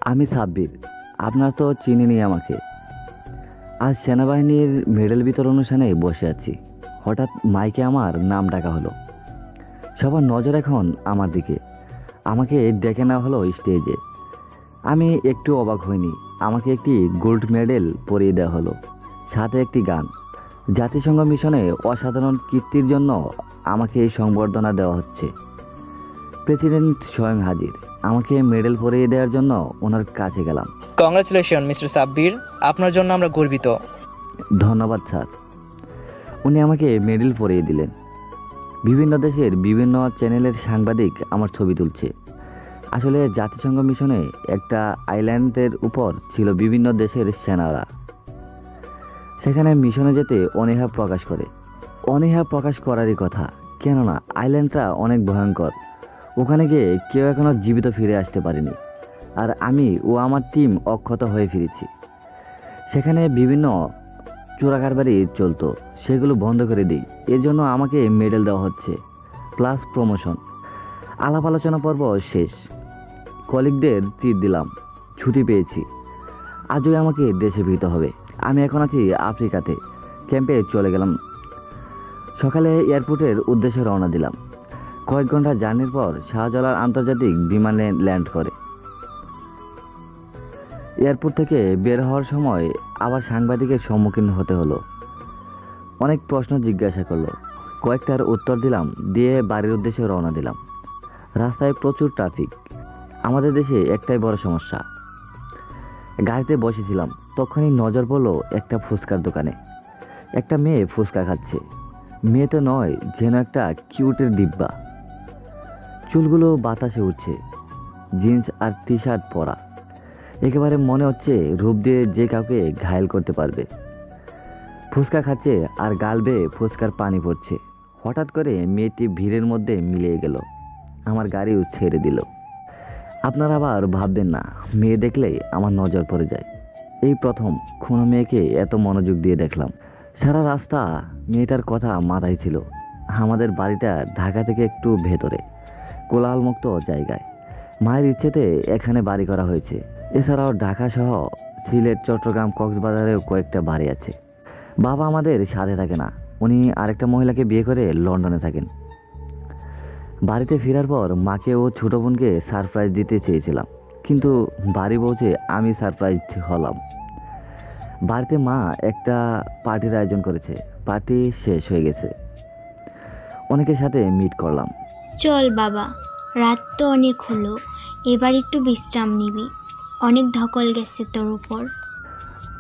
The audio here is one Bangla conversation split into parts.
আমি সাব্বির। আপনার তো চিনেনি আমাকে। আজ সেনাবাহিনীর মেডেল বিতরণ অনুষ্ঠানে বসে আছি। হঠাৎ মাইকে আমার নাম ডাকা হলো। সবার নজর এখন আমার দিকে। আমাকে ডেকে নেওয়া হলো স্টেজে। আমি একটু অবাক হইনি। আমাকে একটি গোল্ড মেডেল পরিয়ে দেওয়া হলো, সাথে একটি গান। জাতিসংঘ মিশনে অসাধারণ কীর্তির জন্য আমাকে এই সংবর্ধনা দেওয়া হচ্ছে। প্রেসিডেন্ট স্বয়ং হাজির। আমাকে মেডেল পরিয়ে দেওয়ার জন্য ওনার কাছে গেলাম। কংগ্রাচুলেশন মিস্টার সাব্বির, আপনার জন্য আমরা গর্বিত। ধন্যবাদ স্যার। উনি আমাকে মেডেল পরিয়ে দিলেন। বিভিন্ন দেশের বিভিন্ন চ্যানেলের সাংবাদিক আমার ছবি তুলছে। আসলে জাতিসংঘ মিশনে একটা আইল্যান্ডের উপর ছিল বিভিন্ন দেশের সেনারা। সেখানে মিশনে যেতে অনীহা প্রকাশ করে। অনীহা প্রকাশ করারই কথা, কেননা আইল্যান্ডটা অনেক ভয়ঙ্কর। ওখানে গিয়ে কেউ এখনো জীবিত ফিরে আসতে পারেনি। আর আমি ও আমার টিম অক্ষত হয়ে ফিরেছি। সেখানে বিভিন্ন চোরাকারবারি চলতো, সেগুলো বন্ধ করে দিই। এর জন্য আমাকে মেডেল দেওয়া হচ্ছে, প্লাস প্রমোশন। আলাপ আলোচনা পর্ব শেষ। কলিগদের ট্রিট দিলাম, ছুটি পেয়েছি। আজই আমাকে দেশে ফিরতে হবে। আমি এখন আছি আফ্রিকাতে। ক্যাম্পে চলে গেলাম। সকালে এয়ারপোর্টের উদ্দেশ্যে রওনা দিলাম। কয়েক ঘন্টা জার্নির পর শাহজালাল আন্তর্জাতিক বিমানে ল্যান্ড করে। এয়ারপোর্ট থেকে বের হওয়ার সময় আবার সাংবাদিকের সম্মুখীন হতে হলো। অনেক প্রশ্ন জিজ্ঞাসা করলো, কয়েকটার উত্তর দিলাম, দিয়ে বাড়ির উদ্দেশ্যে রওনা দিলাম। রাস্তায় প্রচুর ট্রাফিক। আমাদের দেশে একটাই বড় সমস্যা। গাড়িতে বসেছিলাম, তখনই নজর পড়লো একটা ফুচকার দোকানে। একটা মেয়ে ফুচকা খাচ্ছে। মেয়ে তো নয়, যেন একটা কিউটের ডিব্বা। চুলগুলো বাতাসে উঠছে, জিন্স আর টি শার্ট পরা। একেবারে মনে হচ্ছে রূপ দিয়ে যে কাউকে ঘায়েল করতে পারবে। ফুচকা খাচ্ছে আর গাল বেয়ে ফুচকার পানি পড়ছে। হঠাৎ করে মেয়েটি ভিড়ের মধ্যে মিলিয়ে গেল। আমার গাড়িও ছেড়ে দিল। আপনারা আবার ভাববেন না, মেয়ে দেখলেই আমার নজর পড়ে যায়। এই প্রথম কোনো মেয়েকে এত মনোযোগ দিয়ে দেখলাম। সারা রাস্তা মেয়েটার কথা মাথায় ছিল। আমাদের বাড়িটা ঢাকা থেকে একটু ভেতরে, কোলাহলমুক্ত জায়গায়। মায়ের ইচ্ছেতে এখানে বাড়ি করা হয়েছে। এছাড়াও ঢাকা সহ সিলেট, চট্টগ্রাম, কক্সবাজারেও কয়েকটা বাড়ি আছে। বাবা আমাদের সাথে থাকে না, উনি আরেকটা মহিলাকে বিয়ে করে লন্ডনে থাকেন। বাড়িতে ফেরার পর মাকে ও ছোটো বোনকে সারপ্রাইজ দিতে চেয়েছিলাম, কিন্তু বাড়ি পৌঁছে আমি সারপ্রাইজ হলাম। বাড়িতে মা একটা পার্টির আয়োজন করেছে। পার্টি শেষ হয়ে গেছে। অনেকের সাথে মিট করলাম। চল বাবা, রাত তো অনেক হলো, এবার একটু বিশ্রাম নিবি। অনেক ধকল গেছে তোর উপর।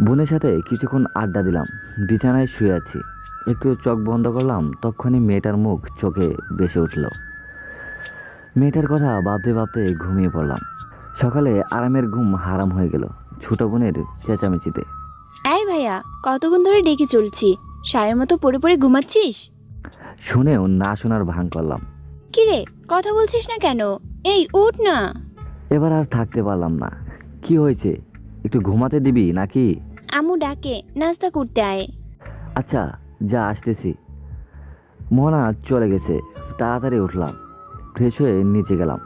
বোনের সাথে কিছুক্ষণ আড্ডা দিলাম। বিছানায় শুয়ে আছি, একটু চোখ বন্ধ করলাম, তখনই মেয়েটার মুখ চোখে ভেসে উঠল। মেয়েটার কথা ভাবতে ভাবতে ঘুমিয়ে পড়লাম। সকালে আরামের ঘুম হারাম হয়ে গেল ছোট বোনের চেঁচামেচিতে। এই ভাইয়া, কতক্ষণ ধরে ডেকে চলছি, সায়ের মতো পড়ে পড়ে ঘুমাচ্ছিস? শুনেও না শোনার ভান করলাম। কিরে, কথা বলছিস না কেন? এই উঠ না। এবার আর থাকতে পারলাম না। কি হয়েছে, একটু ঘুমাতে দিবি নাকি? আম্মু ডাকে, নাস্তা করতে আয়। আচ্ছা, যা আসতেছি। মোহনা চলে গেছে। তাড়াতাড়ি উঠলাম, ফ্রেশ হয়ে নিচে গেলাম।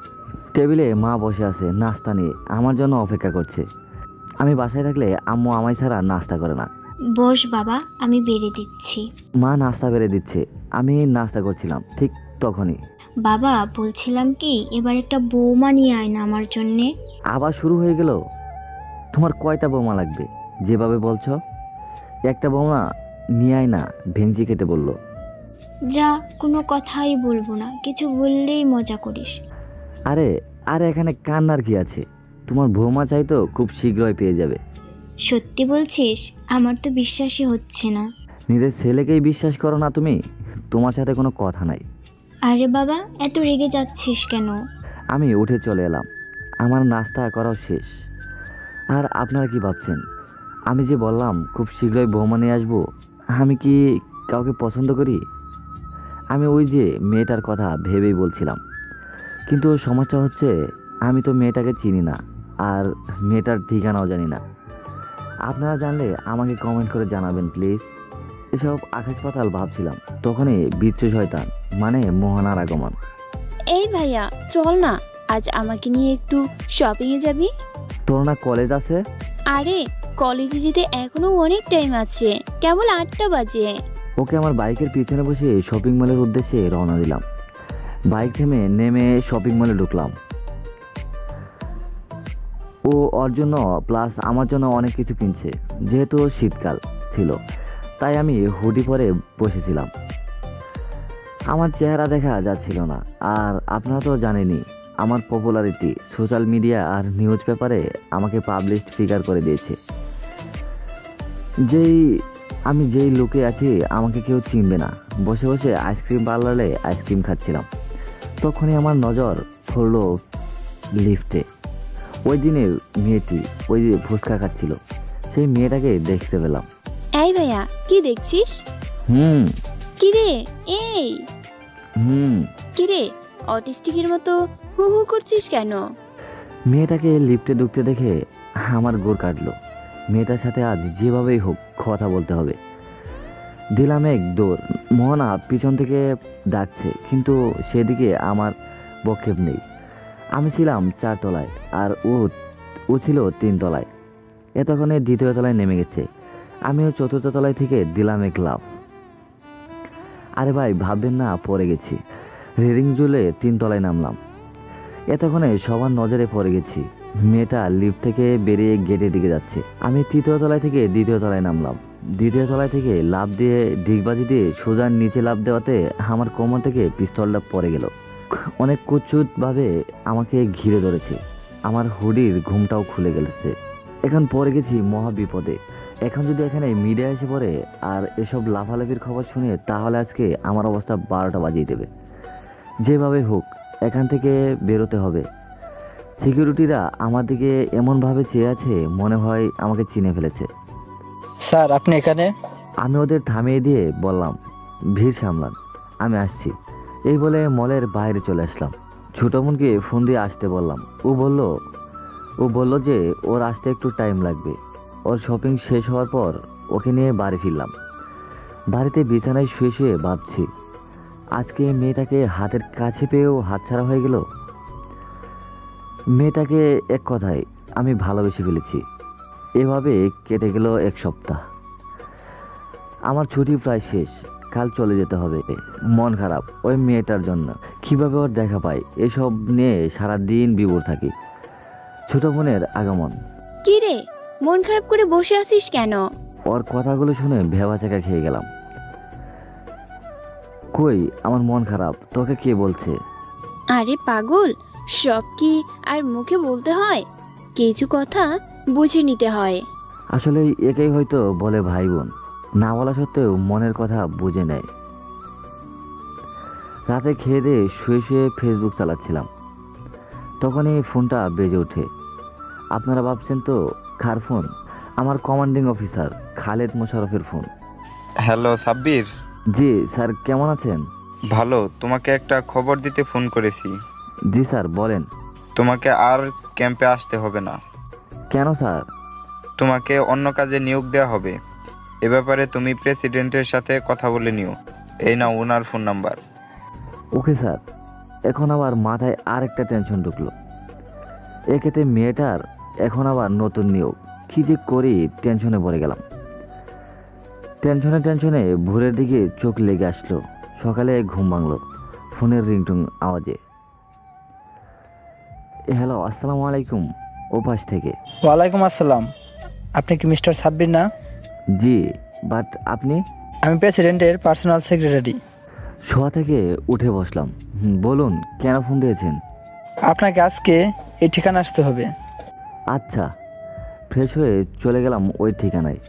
টেবিলে মা বসে আছে নাস্তা নিয়ে, আমার জন্য অপেক্ষা করছে। আমি বাসায় থাকলে আম্মু আমায় ছাড়া নাস্তা করে না। বস বাবা, আমি বেড়ে দিচ্ছি। মা নাস্তা বেড়ে দিচ্ছে, আমি নাস্তা করছিলাম। ঠিক তখনই বাবা বলছিলাম কি, এবার একটা বৌমা নিয়ে আয় না আমার জন্যে। আবার শুরু হয়ে গেল। তোমার কয়টা বৌমা লাগবে যেভাবে বলছো? একটা বৌমা নিয়ে আয় না, ভেঙচি কেটে বলল। যা, কোনো কথাই বলবো না, কিছু বললেই মজা করিস। আরে আরে এখানে কান্নার কি আছে? তোমার বৌমা চাই তো খুব শীঘ্রই পেয়ে যাবে। সত্যি বলছিস? আমার তো বিশ্বাসই হচ্ছে না। নিজের ছেলেকেই বিশ্বাস করো না তুমি? তোমার সাথে কোনো কথা নাই। আরে বাবা, এত রেগে যাচ্ছিস কেন? আমি উঠে চলে এলাম। আমার নাস্তা করাও শেষ। আর আপনারা কি ভাবছেন? আমি যে বললাম খুব শীঘ্রই বৌমা নিয়ে আসবো, আমি কি কাউকে পছন্দ করি? আমি ওই যে মেয়েটার কথা ভেবেই বলছিলাম। কিন্তু সমস্যা হচ্ছে, আমি তো মেয়েটাকে চিনি না, আর মেয়েটার ঠিকানাও জানি না। আপনারা জানলে আমাকে কমেন্ট করে জানাবেন প্লিজ। এসব আকাশ পাতাল ভাবছিলাম, তখনই বিচ্ছু শয়তান মানে মোহনার আগমন। এই ভাইয়া, চল না, আজ আমাকে নিয়ে একটু শপিংয়ে যাবি? তোর না কলেজ আছে? আরে কলেজে যেতে এখনো অনেক টাইম আছে, কেবল 8টা বাজে। ওকে আমার বাইকের পিছনে বসে শপিং মলের উদ্দেশ্যে রওনা দিলাম। বাইক থেমে নেমে শপিং মলে ঢুকলাম। ও ওর জন্য প্লাস আমার জন্য অনেক কিছু কিনছে। যেহেতু শীতকাল ছিল তাই আমি হুডি পরে বসেছিলাম। আমার চেহারা দেখা যাচ্ছিল না, আর আপনারা তো জানেনই আমার পপুলারিটি সোশ্যাল মিডিয়া আর নিউজ পেপারে আমাকে পাবলিশড ফিগার করে দিয়েছে। যেই লুকে আছি আমাকে কেউ চিনবে না। বসে বসে আইসক্রিম পার্লারে আইসক্রিম খাচ্ছিলাম। তখনই আমার নজর পড়ল লিফটে। ওই দিনের মেয়েটি ওই যে ফুচকা খাচ্ছিল, সেই মেয়েটাকে দেখতে পেলাম। এই ভাইয়া, কি দেখছিস? হুম কিরে এই হুম কিরে, অটিস্টিকের মতো হু হু করছিস কেন? মেয়েটাকে লিফটে ঢুকতে দেখে আমার গোর কাটলো। মেয়েটার সাথে আজ যেভাবেই হোক কথা বলতে হবে। দিলাম এক দৌড়। মোহনা পিছন থেকে ডাকছে, কিন্তু সেদিকে আমার বক্ষেপ নেই। আমি ছিলাম 4 তলায় আর ও ছিল 3 তলায়। এতক্ষণে 2য় তলায় নেমে গেছে। আমিও 4র্থ তলায় থেকে দিলাম এক লাফ। আরে ভাই ভাববেন না পড়ে গেছি। রেলিং ঝুলে 3 তলায় নামলাম। এতক্ষণে সবার নজরে পড়ে গেছি। মেয়েটা লিফট থেকে বেরিয়ে গেটের দিকে যাচ্ছে। আমি 3য় তলায় থেকে 2য় তলায় নামলাম। 2য় তলায় থেকে লাফ দিয়ে ডিগবাজি দিয়ে সোজা নিচে লাফ দেওয়াতে আমার কোমর থেকে পিস্তলটা পড়ে গেল। অনেক কুৎসুটভাবে আমাকে ঘিরে ধরেছে। আমার হুডির ঘুমটাও খুলে গেছে। এখন পড়ে গেছি মহা বিপদে। এখন যদি এখানে মিডিয়া এসে পড়ে আর এসব লাফালাফির খবর শুনে, তাহলে আজকে আমার অবস্থা 12টা বাজিয়ে দেবে। যেভাবে হোক এখান থেকে বেরোতে হবে। সিকিউরিটিরা আমার দিকে এমনভাবে চেয়ে আছে, মনে হয় আমাকে চিনে ফেলেছে। স্যার আপনি এখানে? আমি ওদের থামিয়ে দিয়ে বললাম, ভিড় সামলান, আমি আসছি। এই বলে মলের বাইরে চলে আসলাম। ছোট বোনকে ফোন দিয়ে আসতে বললাম। ও বলল যে ওর আসতে একটু টাইম লাগবে। ওর শপিং শেষ হওয়ার পর ওকে নিয়ে বাড়ি ফিরলাম। বাড়িতে বিছানায় শুয়ে শুয়ে ভাবছি, আজকে মেয়েটাকে হাতের কাছে পেয়েও হাতছাড়া হয়ে গেল। মেয়েটাকে এক কথায় আমি ভালোবেসে ফেলেছি। এভাবে কেটে গেল 1 সপ্তাহ। আমার ছুটি প্রায় শেষ, কাল চলে যেতে হবে। মন খারাপ ওই মেয়েটার জন্য। কিভাবে ওর দেখা পাই এসব নিয়ে সারাদিন বিভোর থাকি। ছোট বোনের আগমন। কিরে, মন খারাপ করে বসে আছিস কেন? ওর কথাগুলো শুনে ভেবাচাকা খেয়ে গেলাম। কই আমার মন খারাপ, তোকে কে বলছে? আরে পাগল, সব কি আর মুখে বলতে হয়? কিছু কথা বুঝে নিতে হয়। আসলে একেই হয়তো বলে ভাই বোন। না বলা সত্ত্বেও মনের কথা বুঝে নেয়। রাতে খেয়ে দিয়ে শুয়ে শুয়ে ফেসবুক চালাচ্ছিলাম, তখনই ফোনটা বেজে ওঠে। আপনারা ভাবছেন তো কার ফোন? আমার কমান্ডিং অফিসার খালেদ মোশাররফের ফোন। হ্যালো সাব্বির। জি স্যার, কেমন আছেন? ভালো, তোমাকে একটা খবর দিতে ফোন করেছি। জি স্যার, বলেন। তোমাকে আর ক্যাম্পে আসতে হবে না। কেন স্যার? তোমাকে অন্য কাজে নিয়োগ দেওয়া হবে। এ ব্যাপারে তুমি প্রেসিডেন্টের সাথে কথা বলে নিও। এই নাও ওনার ফোন নাম্বার। Okay sir. এখন আবার মাথায় আরেকটা টেনশন ঢুকলো। একেতে মেয়েটার এখন আবার নতুন নিয়োগ। কি যে করি, টেনশনে পড়ে গেলাম। টেনশনে ভোরের দিকে চোখ লেগে আসলো। সকালে ঘুম ভাঙলো ফোনের রিংটং আওয়াজে। হ্যালো, আসসালামু আলাইকুম। ও পাশ থেকে। ওয়ালাইকুম আসসালাম। আপনি কি মিস্টার সাব্বির না? জি, বাট আপনি? আমি প্রেসিডেন্টের পার্সোনাল সেক্রেটারি। শোয়া থেকে উঠে বসলাম। বলুন, কেন ফোন দিয়েছেন? আপনাকে আজকে এই ঠিকানা আসতে হবে। আচ্ছা। ফ্রেশ হয়ে চলে গেলাম ওই ঠিকানায়।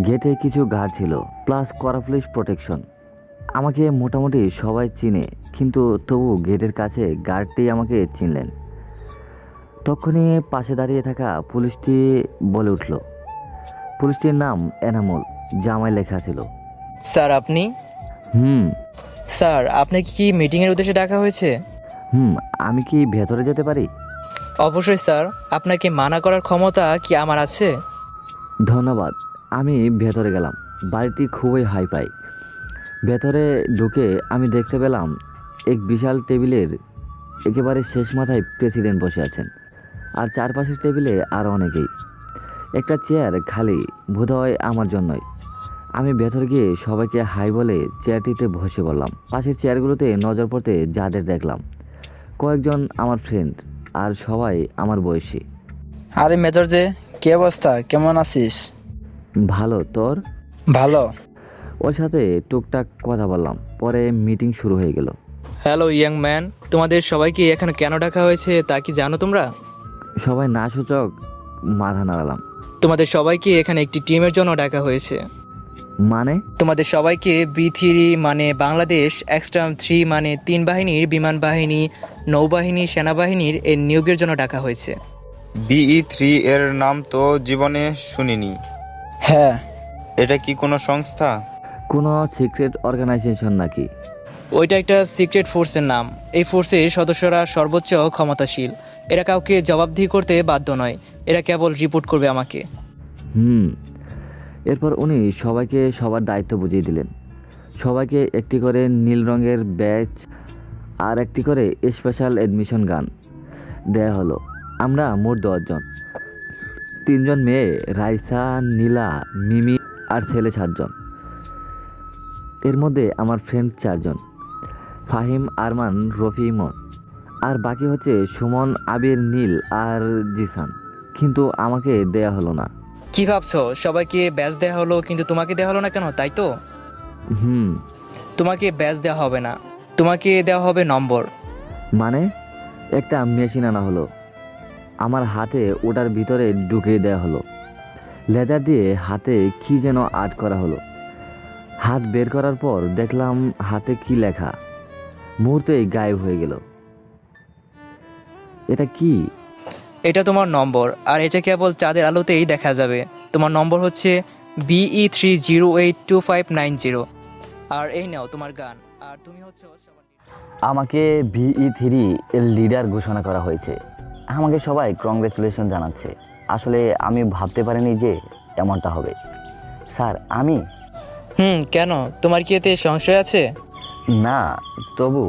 গেটে কিছু গার্ড ছিল, প্লাস করা পুলিশ প্রোটেকশন। আমাকে মোটামুটি সবাই চিনে, কিন্তু তবু গেটের কাছে গার্ডটি আমাকে চিনলেন। তখনই পাশে দাঁড়িয়ে থাকা পুলিশটি বলে উঠল। পুলিশটির নাম এনামুল, জামায় লেখা ছিল। স্যার আপনি? হুম স্যার আপনাকে কি মিটিংয়ের উদ্দেশ্যে ডাকা হয়েছে? আমি কি ভেতরে যেতে পারি? অবশ্যই স্যার, আপনাকে মানা করার ক্ষমতা কি আমার আছে? ধন্যবাদ। আমি ভেতরে গেলাম। বাড়িটি খুবই হাইফাই। ভেতরে ঢুকে আমি দেখতে পেলাম এক বিশাল টেবিলের একেবারে শেষ মাথায় প্রেসিডেন্ট বসে আছেন। আর চারপাশের টেবিলে আরও অনেকেই। একটা চেয়ার খালি, বোধহয় আমার জন্যই। আমি ভেতর গিয়ে সবাইকে হাই বলে চেয়ারটিতে বসে বললাম। পাশের চেয়ারগুলোতে নজর পড়তে যাদের দেখলাম, কয়েকজন আমার ফ্রেন্ড আর সবাই আমার বয়সী। আরে মেজর যে, কি অবস্থা, কেমন আছিস? ভালো, তোর? ভালো। ওর সাথে টুকটাক কথা বললাম, পরে মিটিং শুরু হয়ে গেল। হ্যালো ইয়াং ম্যান, তোমাদের সবাইকে এখানে কেন ডাকা হয়েছে তা কি জানো তোমরা? সবাই না সূচক মাথা নাড়ালাম। তোমাদের সবাইকে এখানে একটি টিমের জন্য ডাকা হয়েছে। মানে? তোমাদের সবাইকে B3 মানে বাংলাদেশ এক্সট্রাম 3 মানে 3 বাহিনীর, বিমান বাহিনী, নৌবাহিনী, সেনাবাহিনীর এর নিয়োগের জন্য ডাকা হয়েছে। BE3 এর নাম তো জীবনে শুনিনি। হ্যাঁ। এটা কি কোনো সংস্থা? কোনো সিক্রেট অর্গানাইজেশন নাকি? ওইটা একটা সিক্রেট ফোর্সের নাম। এই ফোর্সের সদস্যরা সর্বোচ্চ ক্ষমতাশীল। এরা কাউকে জবাবদিহি করতে বাধ্য নয়, এরা কেবল রিপোর্ট করবে আমাকে। এরপর উনি সবাইকে সবার দায়িত্ব বুঝিয়ে দিলেন। সবাইকে একটি করে নীল রঙের ব্যাচ আর একটি করে স্পেশাল অ্যাডমিশন গান দেয়া হলো। আমরা মোট 10 জন, 3 জন মেয়ে, রাইসা, নীলা, মিমি আর ছেলে 7 জন। এর মধ্যে আমার ফ্রেন্ড 4 জন, ফাহিম, আরমান, রফি, ইমন। আর বাকি হচ্ছে সুমন, আবির, নীল আর জিসান। কিন্তু আমাকে দেয়া হলো না। কি ভাবছো সবাইকে ব্যাচ দেওয়া হলো কিন্তু তোমাকে দেওয়া হলো না কেন, তাই তো? তোমাকে ব্যাচ দেওয়া হবে না, তোমাকে দেওয়া হবে নম্বর। মানে? একটা মেশিন আনা হলো, আমার হাতে ওটার ভিতরে ঢুকিয়ে দেওয়া হলো। লেজার দিয়ে হাতে কি যেন আর্ট করা হলো। হাত বের করার পর দেখলাম হাতে কি লেখা, মুহূর্তেই গায়েব হয়ে গেল। এটা কি? এটা তোমার নম্বর, আর এটা কেবল চাঁদের আলোতেই দেখা যাবে। তোমার নম্বর হচ্ছে BE3082590। আর এই নাও তোমার গান, আর তুমি হচ্ছে সবার leader। আমাকে BE3 এর লিডার ঘোষণা করা হয়েছে। আমাকে সবাই কংগ্রেচুলেশন জানাচ্ছে। আসলে আমি ভাবতে পারিনি যে এমনটা হবে। স্যার, আমি? কেন, তোমার কি এতে সংশয় আছে? না, তবু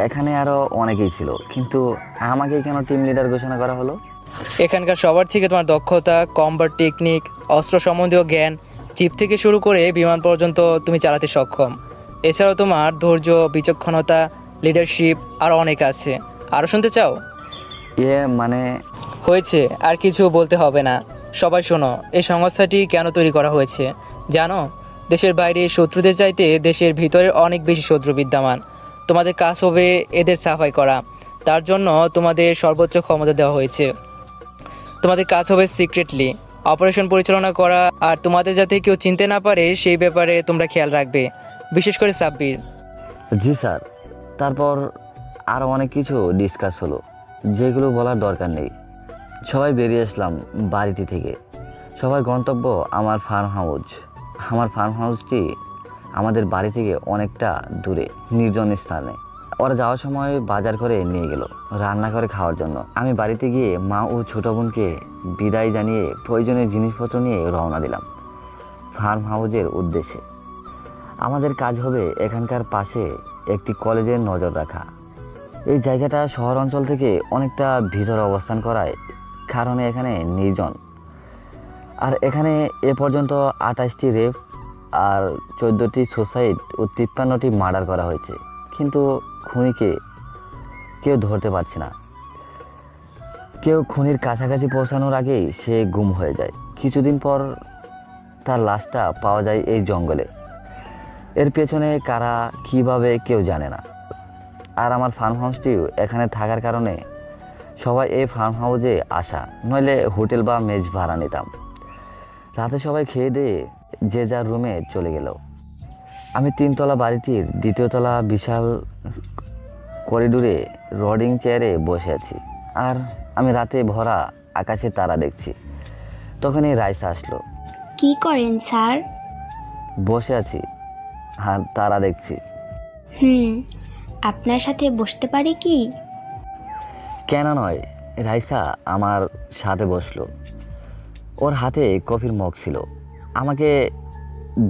এখানে আরও অনেকেই ছিল, কিন্তু আমাকে কেন টিম লিডার ঘোষণা করা হলো? এখানকার সবার থেকে তোমার দক্ষতা, কম্বার টেকনিক, অস্ত্র সম্বন্ধীয় জ্ঞান, চিপ থেকে শুরু করে বিমান পর্যন্ত তুমি চালাতে সক্ষম। এছাড়াও তোমার ধৈর্য, বিচক্ষণতা, লিডারশিপ আরও অনেক আছে। আরও শুনতে চাও? মানে? হয়েছে, আর কিছু বলতে হবে না। সবাই শোনো, এই সংস্থাটি কেন তৈরি করা হয়েছে জানো? দেশের বাইরে শত্রুদের চাইতে দেশের ভিতরে অনেক বেশি শত্রু বিদ্যমান। তোমাদের কাজ হবে এদের সাফাই করা। তার জন্য তোমাদের সর্বোচ্চ ক্ষমতা দেওয়া হয়েছে। তোমাদের কাজ হবে সিক্রেটলি অপারেশন পরিচালনা করা, আর তোমাদের যাতে কেউ চিনতে না পারে সেই ব্যাপারে তোমরা খেয়াল রাখবে, বিশেষ করে সাব্বির। জি স্যার। তারপর আরও অনেক কিছু ডিসকাস হলো, যেগুলো বলার দরকার নেই। সবাই বেরিয়ে আসলাম বাড়িটি থেকে। সবার গন্তব্য আমার ফার্ম হাউস। আমার ফার্ম হাউসটি আমাদের বাড়ি থেকে অনেকটা দূরে, নির্জন স্থানে। ওরা যাওয়ার সময় বাজার করে নিয়ে গেল রান্না করে খাওয়ার জন্য। আমি বাড়িতে গিয়ে মা ও ছোট বোনকে বিদায় জানিয়ে প্রয়োজনীয় জিনিসপত্র নিয়ে রওনা দিলাম ফার্ম হাউসের উদ্দেশ্যে। আমাদের কাজ হবে এখানকার পাশে একটি কলেজের নজর রাখা। এই জায়গাটা শহর অঞ্চল থেকে অনেকটা ভিতরে অবস্থান করায় কারণে এখানে নির্জন। আর এখানে এ পর্যন্ত 28টি রেপ আর 14টি সুসাইড ও 53টি মার্ডার করা হয়েছে, কিন্তু খুনিকে কেউ ধরতে পারছে না। কেউ খুনির কাছাকাছি পৌঁছানোর আগেই সে গুম হয়ে যায়। কিছুদিন পর তার লাশটা পাওয়া যায় এই জঙ্গলে। এর পেছনে কারা, কিভাবে, কেউ জানে না। আর আমার ফার্ম হাউসটিও এখানে থাকার কারণে সবাই এই ফার্ম হাউসে আসা, নইলে হোটেল বা মেজ ভাড়া নিতাম। রাতে সবাই খেয়ে দিয়ে যে যার রুমে চলে গেল। আমি 3 তলা বাড়িটির 2য় তলা বিশাল করিডোরে রডিং চেয়ারে বসে আছি, আর আমি রাতে ভরা আকাশে তারা দেখছি। তখনই রাইসা আসলো। কি করেন স্যার? বসে আছি আর তারা দেখছি। আপনার সাথে বসতে পারি কি? কেন নয়। রাইসা আমার সাথে বসলো। ওর হাতে কফির মগ ছিল, আমাকে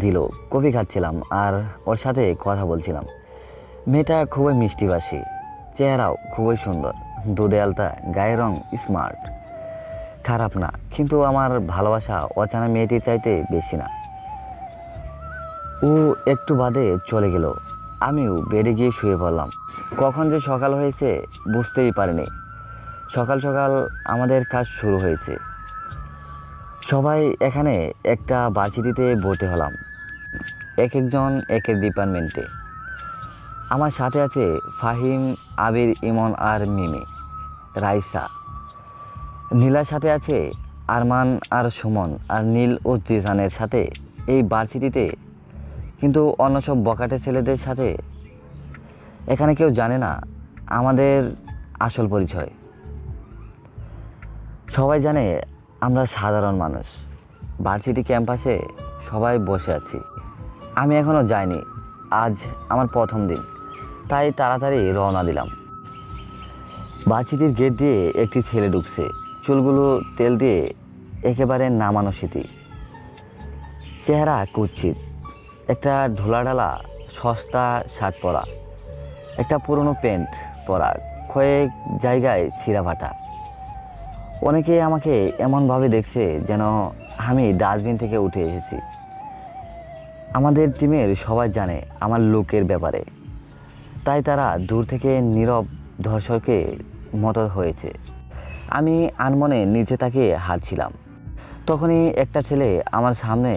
দিল। কফি খাচ্ছিলাম আর ওর সাথে কথা বলছিলাম। মেয়েটা খুবই মিষ্টিভাষী, চেহারাও খুবই সুন্দর, দুধে আলতা, গায়ের রং স্মার্ট। খারাপ না, কিন্তু আমার ভালোবাসা অজানা মেয়েটির চাইতে বেশি না। ও একটু বাদে চলে গেল। আমিও বেডে গিয়ে শুয়ে পড়লাম। কখন যে সকাল হয়েছে বুঝতেই পারিনি। সকাল সকাল আমাদের কাজ শুরু হয়েছে। সবাই এখানে একটা ভার্সিটিতে ভর্তি হলাম, এক একজন এক এক ডিপার্টমেন্টে। আমার সাথে আছে ফাহিম, আবির, ইমন আর মিমি, রাইসা। নীলার সাথে আছে আরমান আর সুমন, আর নীল ও জিসানের সাথে এই ভার্সিটিতে। কিন্তু অন্য সব বকাটে ছেলেদের সাথে এখানে কেউ জানে না আমাদের আসল পরিচয়। সবাই জানে আমরা সাধারণ মানুষ। ভার্সিটি ক্যাম্পাসে সবাই বসে আছি। আমি এখনও যাইনি, আজ আমার প্রথম দিন, তাই তাড়াতাড়ি রওনা দিলাম। ভার্সিটির গেট দিয়ে একটি ছেলে ঢুকছে, চুলগুলো তেল দিয়ে একেবারে নামানো স্মৃতি, চেহারা কুৎসিত, একটা ঢোলাঢালা সস্তা শার্ট পরা, একটা পুরনো প্যান্ট পরা, কয়েক জায়গায় ছিঁড়া ফাটা। অনেকে আমাকে এমনভাবে দেখছে যেন আমি ডাস্টবিন থেকে উঠে এসেছি। আমাদের টিমের সবাই জানে আমার লুকের ব্যাপারে, তাই তারা দূর থেকে নীরব দর্শকের মতো হয়েছে। আমি আনমনে নিচে তাকিয়ে হাঁটছিলাম। তখনই একটা ছেলে আমার সামনে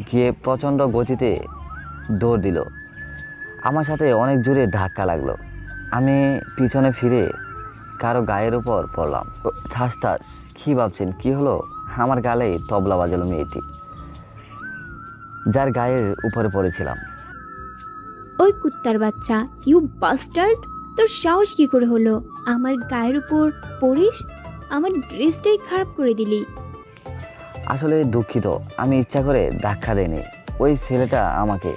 গিয়ে প্রচণ্ড গতিতে দৌড় দিল। আমার সাথে অনেক জোরে ধাক্কা লাগলো। আমি পিছনে ফিরে কারো গায়ের উপর পড়লাম। ঠাস ঠাস। কী ভাবছেন কী হলো? আমার গালে তবলা বাজালো মেয়েটি, যার গায়ের উপরে পড়েছিলাম। ওই কুত্তার বাচ্চা, ইউ বাস্টার্ড! তোর সাহস কি করে হলো আমার গায়ের উপর পড়িস? আমার ড্রেসটাই খারাপ করে দিলি। আসলে দুঃখিত, আমি ইচ্ছা করে ধাক্কা দেয়নি। ওই ছেলেটা আমাকে।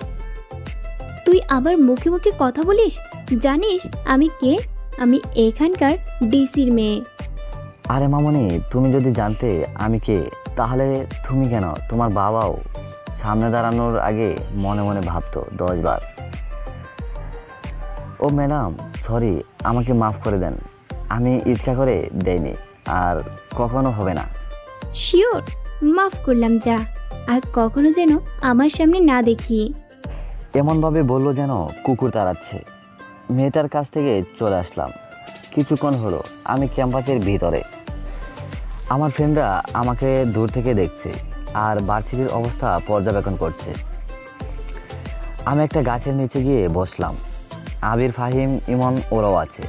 তুই আবার মুখে মুখে কথা বলিস? জানিস আমি কে? আমি এখানকার ডিসির মেয়ে। আরে মামনি, তুমি যদি জানতে আমি কে, তাহলে তুমি কেন? তোমার বাবাও সামনে দাঁড়ানোর আগে মনে মনে ভাবতো 10 বার। ও ম্যাডাম, সরি, আমাকে মাফ করে দেন। আমি ইচ্ছা করে দেইনি, আর কখনো হবে না। শিওর, মাফ করলাম, যা। আর কখনো যেন আমার সামনে না দেখি। এমনভাবে বললো যেন কুকুর তাড়াচ্ছে। মেয়েটার কাছ থেকে চলে আসলাম। কিছুক্ষণ হলো আমি ক্যাম্পাসের ভিতরে। আমার ফ্রেন্ডরা আমাকে দূর থেকে দেখছে আর ভার্সিটির অবস্থা পর্যবেক্ষণ করছে। আমি একটা গাছের নিচে গিয়ে বসলাম। আবির, ফাহিম, ইমন ওরাও আছে,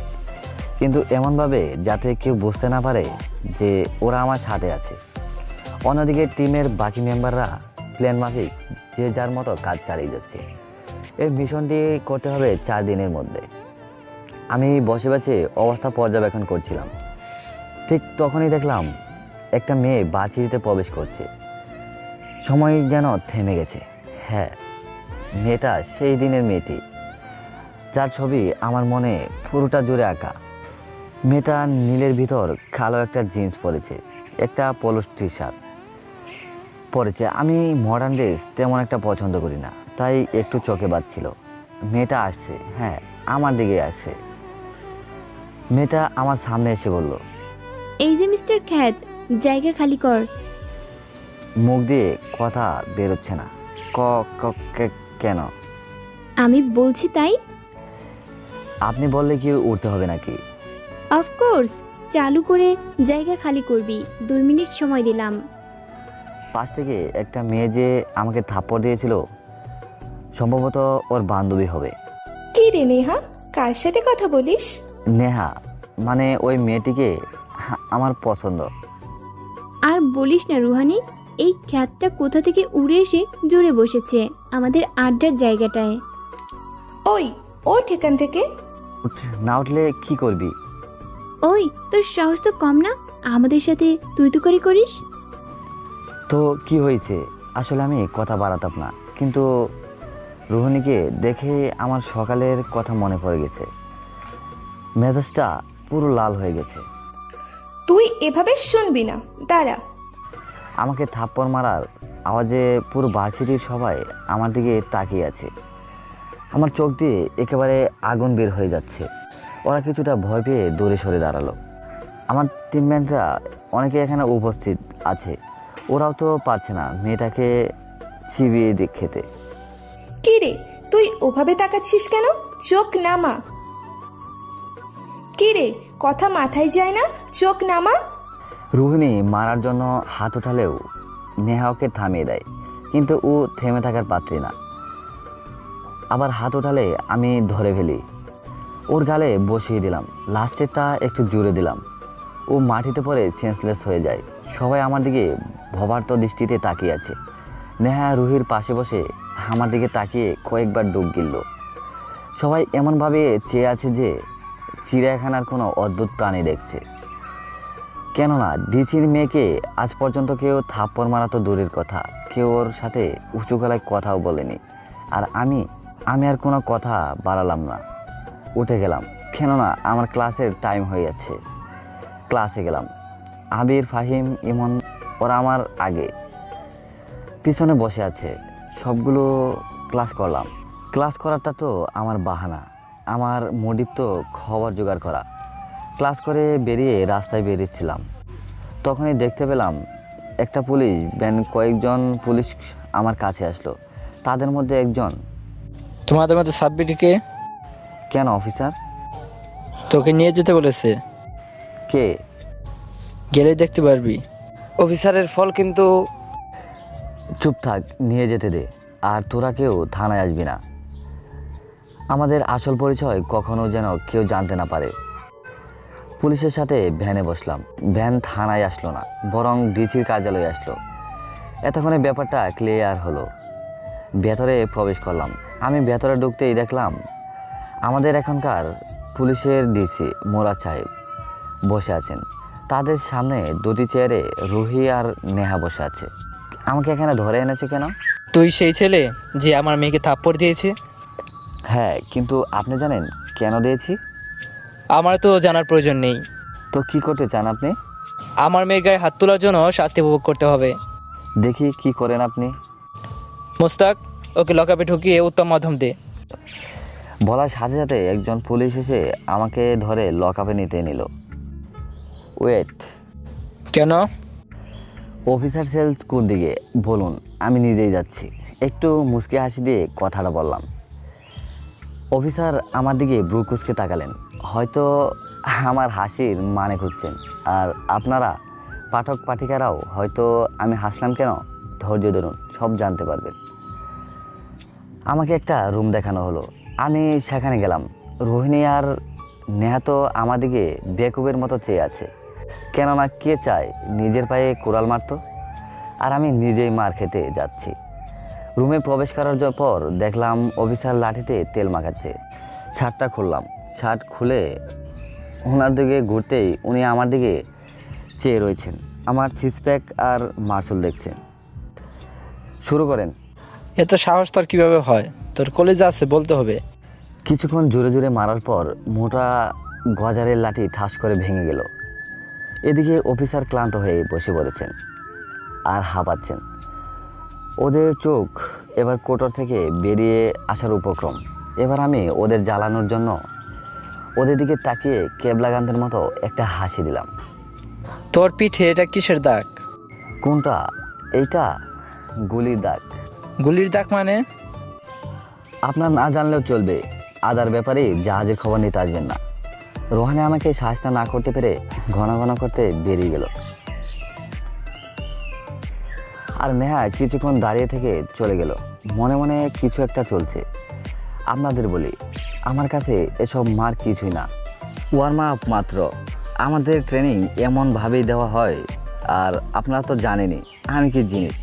কিন্তু এমনভাবে যাতে কেউ বুঝতে না পারে যে ওরা আমার সাথে আছে। অন্যদিকে টিমের বাকি মেম্বাররা প্ল্যান মাফিক যে যার মতো কাজ চালিয়ে যাচ্ছে। এই মিশনটি করতে হবে 4 দিনের মধ্যে। আমি বসে বসে অবস্থা পর্যবেক্ষণ করছিলাম। ঠিক তখনই দেখলাম একটা মেয়ে ভার্সিটিতে প্রবেশ করছে। সময় যেন থেমে গেছে। হ্যাঁ, মেয়েটা সেই দিনের মেয়েটি যার ছবি আমার মনে পুরোটা জুড়ে আঁকা। মেয়েটা নীলের ভিতর কালো একটা জিন্স পরেছে, একটা পোলো টি শার্ট পরেছে। আমি মডার্ন ড্রেস তেমন একটা পছন্দ করি না, তাই একটু চোখে বাজছিল। মেয়েটা আসছে, হ্যাঁ, আমার দিকে আসছে। মেয়েটা আমার সামনে এসে বলল, এই যে মিস্টার খ্যাত, জায়গা খালি কর। মুখ দিয়ে কথা বেরোচ্ছে না। কেন? আমি বলছি তাই। আপনি বললে কি উঠতে হবে নাকি? অফকোর্স, চালু করে জায়গা খালি করবি। 2 মিনিট সময় দিলাম। পাশ থেকে একটা মেয়ে যে আমাকে থাপ্পড় দিয়েছিল, সম্ভবত ওর বান্ধবী হবে। কি রে নেহা, কার সাথে কথা বলিস? নেহা, মানে ওই মেয়েটিকে আমার পছন্দ। আর বলিস না রুহানি, এই খ্যাতটা কোথা থেকে উড়ে এসে জুড়ে বসেছে আমাদের আড্ডার জায়গাটায়। ওই, ওঠ এখান থেকে। না উঠলে কি করবি? ওই, তোর সাহস তো কম না, আমাদের সাথে তুই তুকারি করিস। তো কি হয়েছে? আসলে আমি কথা বাড়াতাম না, কিন্তু রোহিণীকে দেখে আমার সকালের কথা মনে পড়ে গেছে। মেজাজটা পুরো লাল হয়ে গেছে। তুই এভাবে শুনবি না, দাঁড়া। আমাকে থাপ্পড় মারার আওয়াজে পুরো ভার্সিটির সবাই আমার দিকে তাকিয়ে আছে। আমার চোখ দিয়ে একেবারে আগুন বের হয়ে যাচ্ছে। ওরা কিছুটা ভয় পেয়ে দূরে সরে দাঁড়ালো। আমার টিমমেটরা অনেকে এখানে উপস্থিত আছে, ওরাও তো পারছে না মেয়েটাকে চিবিয়ে খেতে। কি রে, তুই ওভাবে তাকাচ্ছিস কেন? চোখ নামা। কি রে, কথা মাথায় যায় না? চোখ নামা। রোহিণী মারার জন্য হাত উঠালেও নেহা ওকে থামিয়ে দেয়, কিন্তু ও থেমে থাকার পাত্রী না। আবার হাত উঠালে আমি ধরে ফেলি, ওর গালে বসিয়ে দিলাম, লাস্টেরটা একটু জুড়ে দিলাম। ও মাটিতে পড়ে সেন্সলেস হয়ে যায়। সবাই আমার দিকে ভবার্ত দৃষ্টিতে তাকিয়ে আছে। নেহা রুহির পাশে বসে আমার দিকে তাকিয়ে কয়েকবার ডুব গিলল। সবাই এমনভাবে চেয়ে আছে যে চিড়িয়াখানার কোনো অদ্ভুত প্রাণী দেখছে। কেননা ডিচির মেয়েকে আজ পর্যন্ত কেউ থাপ্পড় মারা তো দূরের কথা, কেউ ওর সাথে উঁচু গলায় কথাও বলেনি। আর আমি আর কোনো কথা বাড়ালাম না, উঠে গেলাম। কেননা আমার ক্লাসের টাইম হয়ে যাচ্ছে। ক্লাসে গেলাম। আবির, ফাহিম, ইমন ওরা আমার আগে পিছনে বসে আছে। সবগুলো ক্লাস করলাম। ক্লাস করাটা তো আমার বাহানা, আমার মোটিভ তো খবর জোগাড় করা। ক্লাস করে বেরিয়ে রাস্তায় বেরিয়েছিলাম, তখনই দেখতে পেলাম একটা পুলিশ ভ্যান, কয়েকজন পুলিশ আমার কাছে আসলো। তাদের মধ্যে একজন, তোমাদের মধ্যে সাব্বিরকে কেন অফিসার? তোকে নিয়ে যেতে বলেছে, কে? গেলে দেখতে পারবি। অফিসারের ফল কিন্তু। চুপ থাক, নিয়ে যেতে দে। আর তোরা কেউ থানায় আসবি না। আমাদের আসল পরিচয় কখনো যেন কেউ জানতে না পারে। পুলিশের সাথে ভ্যানে বসলাম। ভ্যান থানায় আসলো না, বরং ডিসির কার্যালয়ে আসলো। এতক্ষণে ব্যাপারটা ক্লিয়ার হলো। ভেতরে প্রবেশ করলাম। আমি ভেতরে ঢুকতেই দেখলাম আমাদের এখনকার পুলিশের ডিসি মোরাদ সাহেব বসে আছেন। তাদের সামনে দুটি চেয়ারে রুহি আর নেহা বসে আছে। আমাকে এখানে ধরে এনেছে কেন? তুই সেই ছেলে যে আমার মেয়েকে থাপ্পড় দিয়েছে? হ্যাঁ, কিন্তু আপনি জানেন কেন দিয়েছি? আমার তো জানার প্রয়োজন নেই। তো কি করতে চান আপনি? আমার মেয়ের গায়ে হাত তোলার জন্য শাস্তি উপভোগ করতে হবে। দেখি কি করেন আপনি। মুস্তাক, ওকে লকআপে ঢুকিয়ে উত্তম মাধ্যম দে। বলার সাথে সাথে একজন পুলিশ এসে আমাকে ধরে লকআপে নিতে নিল। ওয়েট, কেন? অফিসার সেলস কোন দিকে বলুন, আমি নিজেই যাচ্ছি। একটু মুচকি হাসি দিয়ে কথাটা বললাম। অফিসার আমার দিকে ব্রু কুঁচকে তাকালেন, হয়তো আমার হাসির মানে খুঁজছেন। আর আপনারা পাঠক পাঠিকারাও হয়তো আমি হাসলাম কেন ধৈর্য ধরুন, সব জানতে পারবেন। আমাকে একটা রুম দেখানো হলো। আমি সেখানে গেলাম। রোহিণী আর নেহা তো আমার দিকে বেকুবের মতো চেয়ে আছে। কেননা কে চায় নিজের পায়ে কোড়াল মারতো? আর আমি নিজেই মার খেতে যাচ্ছি। রুমে প্রবেশ করার পর দেখলাম অফিসার লাঠিতে তেল মাখাচ্ছে। শার্টটা খুললাম। শার্ট খুলে ওনার দিকে ঘুরতেই উনি আমার দিকে চেয়ে রয়েছেন। আমার সিক্সপ্যাক আর মার্শাল দেখছেন। শুরু করেন। এত সাহস তোর কিভাবে হয়? তোর কলেজে আছে, বলতে হবে। কিছুক্ষণ জোরে জোরে মারার পর মোটা গজারের লাঠি ঠাস করে ভেঙে গেল। এদিকে অফিসার ক্লান্ত হয়ে বসে পড়েছেন আর হাঁপাচ্ছেন। ওদের চোখ এবার কোটর থেকে বেরিয়ে আসার উপক্রম। এবার আমি ওদের জ্বালানোর জন্য ওদের দিকে তাকিয়ে কেবলাগান্তের মতো একটা হাসি দিলাম। তোর পিঠে এটা কিসের দাগ? কোনটা? এইটা গুলির দাগ। গুলির দাগ মানে? আপনার না জানলেও চলবে। আদার ব্যাপারে জাহাজের খবর নিতে আসবেন না। রোহানে আমাকে সাহায্য না করতে পেরে ঘন ঘন করতে বেরিয়ে গেল। আর নেহা কিছুক্ষণ দাঁড়িয়ে থেকে চলে গেল। মনে মনে কিছু একটা চলছে। আপনাদের বলি, আমার কাছে এসব মার কিছুই না, ওয়ার্ম আপ মাত্র। আমাদের ট্রেনিং এমনভাবেই দেওয়া হয়। আর আপনারা তো জানেনই আমি কি জিনিস।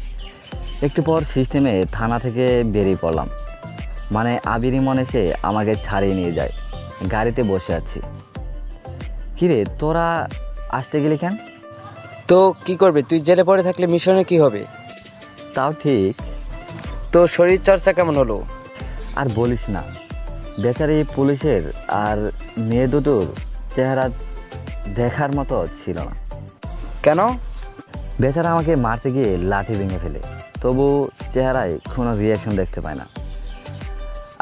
একটু পর সিস্টেমে থানা থেকে বেরিয়ে পড়লাম। মানে আবির ইমন এসে আমাকে ছাড়িয়ে নিয়ে যায়। গাড়িতে বসে আছি। কিরে, তোরা আসতে গেলি কেন? তো কি করবে? তুই জেলে পড়ে থাকলে মিশনে কি হবে? তাও ঠিক। তো শরীর চর্চা কেমন হলো? আর বলিস না, বেচারি পুলিশের আর মেয়ে দুটোর চেহারা দেখার মতো ছিল না। কেন? বেচারা আমাকে মারতে গিয়ে লাঠি ভেঙে ফেলে, তবু চেহারায় কোনো রিয়াকশন দেখতে পায় না।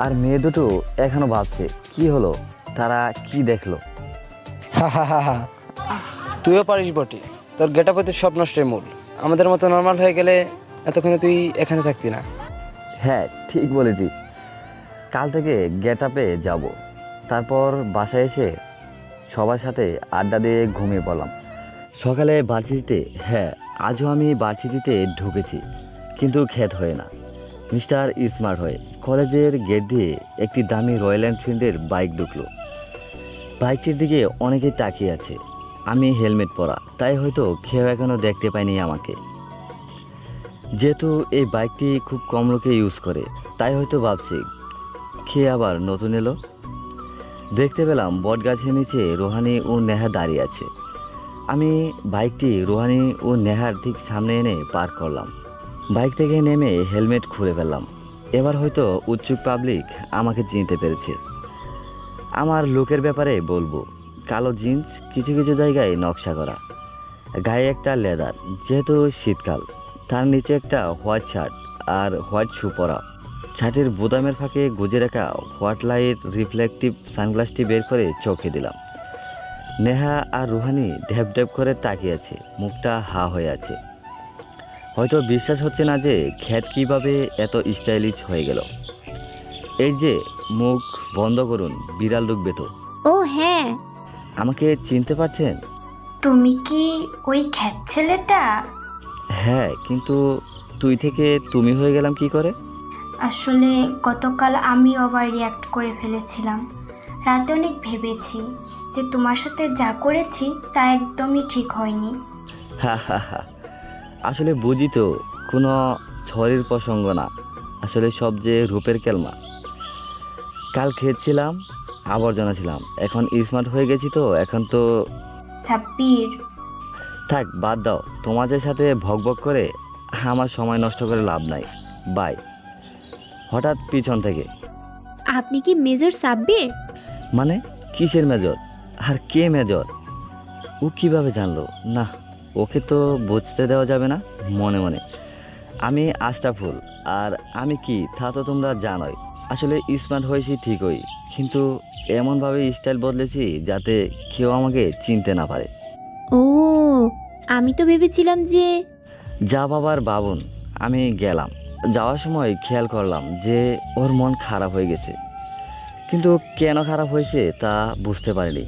আর মেয়ে দুটো এখনো ভাবছে কি হলো, তারা কি দেখলো। হা হা হা হা, তুইও পারিস বটে। তো তোর গেটাপতি সব নষ্টের মূল। আমাদের মতো নর্মাল হয়ে গেলে এতক্ষণে তুই এখানে থাকতি না। হ্যাঁ ঠিক বলেছিস, কাল থেকে গেট আপে যাব, তারপর বাসায় এসে সবার সাথে আড্ডা দিয়ে ঘুমিয়ে পড়লাম। সকালে ভার্সিটিতে, হ্যাঁ আজও আমি ভার্সিটিতে ঢুকেছি, কিন্তু খেত হয়ে না, মিস্টার স্মার্ট হয়ে। কলেজের গেট দিয়ে একটি দামি রয়্যাল এনফিল্ডের বাইক ঢুকলো। বাইকটির দিকে অনেকেই তাকিয়ে আছে। আমি হেলমেট পরা, তাই হয়তো কেউ এখনও দেখতে পায়নি আমাকে। যেহেতু এই বাইকটি খুব কম লোকে ইউজ করে, তাই হয়তো ভাবছি কে আবার নতুন এলো। দেখতে পেলাম বটগাছের নিচে রোহানি ও নেহা দাঁড়িয়ে আছে। আমি বাইকটি রোহানি ও নেহার ঠিক সামনে এনে পার্ক করলাম। বাইক থেকে নেমে হেলমেট খুলে ফেললাম। এবার হয়তো উৎসুক পাবলিক আমাকে চিনতে পেরেছে। আমার লুকের ব্যাপারে বলবো, কালো জিন্স, কিছু কিছু জায়গায় নকশা করা, গায়ে একটা লেদার, যেহেতু শীতকাল, তার নিচে একটা হোয়াইট শার্ট আর হোয়াইট শু পরা। শার্টের বোতামের ফাঁকে গুজে রাখা হোয়াইট লাইট রিফ্লেকটিভ সানগ্লাসটি বের করে চোখে দিলাম। নেহা আর রুহানি ঢ্যাপ ঢ্যাপ করে তাকিয়ে আছে, মুখটা হা হয়ে আছে। হয়তো বিশ্বাস হচ্ছে না যে খ্যাত কীভাবে এত স্টাইলিশ হয়ে গেল। এই যে মুখ বন্ধ করুন, বিড়াল ঢুকবে তো। ও হ্যাঁ, আমাকে চিনতে পারছেন? তুমি কি ওই খ্যাত ছেলেটা? হ্যাঁ, কিন্তু তুই থেকে তুমি হয়ে গেলাম কি করে? আসলে গতকাল আমি ওভার রিয়াক্ট করে ফেলেছিলাম। রাতে অনেক ভেবেছি যে তোমার সাথে যা করেছি তা একদমই ঠিক হয়নি। হা হা হা, আসলে বুঝি তো, কোনো ছড়ির প্রসঙ্গ না, আসলে সব যে রূপের কেলমা। কাল খেয়েছিলাম, আবর্জনা ছিলাম, এখন স্মার্ট হয়ে গেছি তো এখন তো। সাব্বির, থাক বাদ দাও, তোমাদের সাথে ভকভক করে আমার সময় নষ্ট করে লাভ নাই, বাই। হঠাৎ পিছন থেকে, আপনি কি মেজর সাব্বির? মানে কিসের মেজর? আর কে মেজর? ও কিভাবে জানলো? না, ওকে তো বুঝতে দেওয়া যাবে না। মনে মনে আমি আশরাফুল, আর আমি কি তা তো তোমরা জানোই। আসলে স্মার্ট হয়েছি ঠিকই, কিন্তু এমনভাবে স্টাইল বদলেছি যাতে কেউ আমাকে চিনতে না পারে। ও, আমি তো ভেবেছিলাম যে যা বাবার বাবুন। আমি গেলাম, যাওয়ার সময় খেয়াল করলাম যে ওর মন খারাপ হয়ে গেছে, কিন্তু কেন খারাপ হয়েছে তা বুঝতে পারিনি।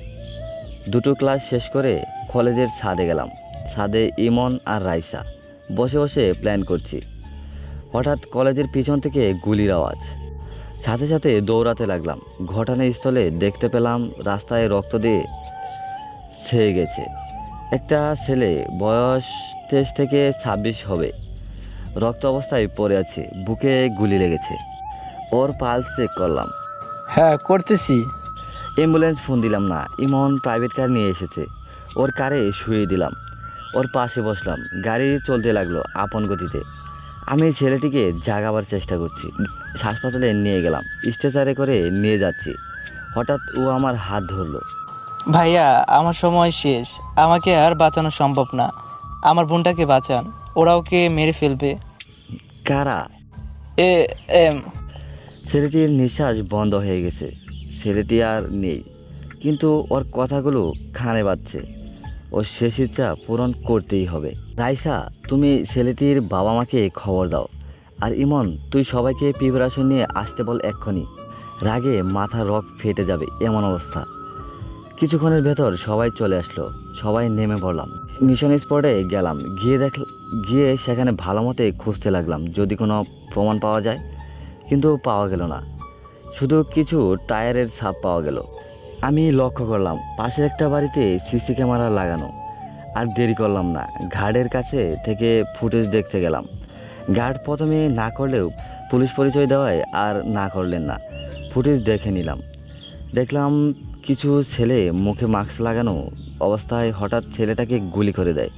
দুটো ক্লাস শেষ করে কলেজের ছাদে গেলাম। ছাদে ইমন আর রাইসা বসে বসে প্ল্যান করছি। হঠাৎ কলেজের পিছন থেকে গুলির আওয়াজ, সাথে সাথে দৌড়াতে লাগলাম। ঘটনাস্থলে দেখতে পেলাম রাস্তায় রক্ত দিয়ে ছেয়ে গেছে। একটা ছেলে, বয়স 23 থেকে 26 হবে, রক্ত অবস্থায় পড়ে আছে, বুকে গুলি লেগেছে। ওর পালস চেক করলাম। হ্যাঁ করতেছি। অ্যাম্বুলেন্স ফোন দিলাম না, ইমন প্রাইভেট কার নিয়ে এসেছে, ওর কারে শুয়ে দিলাম, ওর পাশে বসলাম। গাড়ি চলতে লাগলো আপন গতিতে। আমি ছেলেটিকে জাগাবার চেষ্টা করছি, হাসপাতালে নিয়ে গেলাম, স্ট্রেচারে করে নিয়ে যাচ্ছি। হঠাৎ ও আমার হাত ধরলো। ভাইয়া, আমার সময় শেষ, আমাকে আর বাঁচানো সম্ভব না। আমার বোনটাকে বাঁচান, ওরা ওকে মেরে ফেলবে। কারা? এ এম ছেলেটির নিঃশ্বাস বন্ধ হয়ে গেছে, ছেলেটি আর নেই, কিন্তু ওর কথাগুলো কানে বাজছে। ওর শেষ ইচ্ছা পূরণ করতেই হবে। রাইসা, তুমি ছেলেটির বাবা মাকে খবর দাও, আর ইমন তুই সবাইকে প্রিপারেশন নিয়ে আসতে বল এক্ষুনি। রাগে মাথার রক ফেটে যাবে এমন অবস্থা। কিছুক্ষণের ভেতর সবাই চলে আসলো, সবাই নেমে পড়লাম। মিশন স্পটে গেলাম, গিয়ে সেখানে ভালো মতে খুঁজতে লাগলাম যদি কোনো প্রমাণ পাওয়া যায়, কিন্তু পাওয়া গেল না, শুধু কিছু টায়ারের ছাপ পাওয়া গেল। আমি লক্ষ্য করলাম পাশের একটা বাড়িতে সিসি ক্যামেরা লাগানো। আর দেরি করলাম না, গার্ডের কাছে থেকে ফুটেজ দেখতে গেলাম। গার্ড প্রথমে না করলেও পুলিশ পরিচয় দেওয়ায় আর না করলেন না, ফুটেজ দেখে নিলাম। দেখলাম কিছু ছেলে মুখে মাস্ক লাগানো অবস্থায় হঠাৎ ছেলেটাকে গুলি করে দেয়।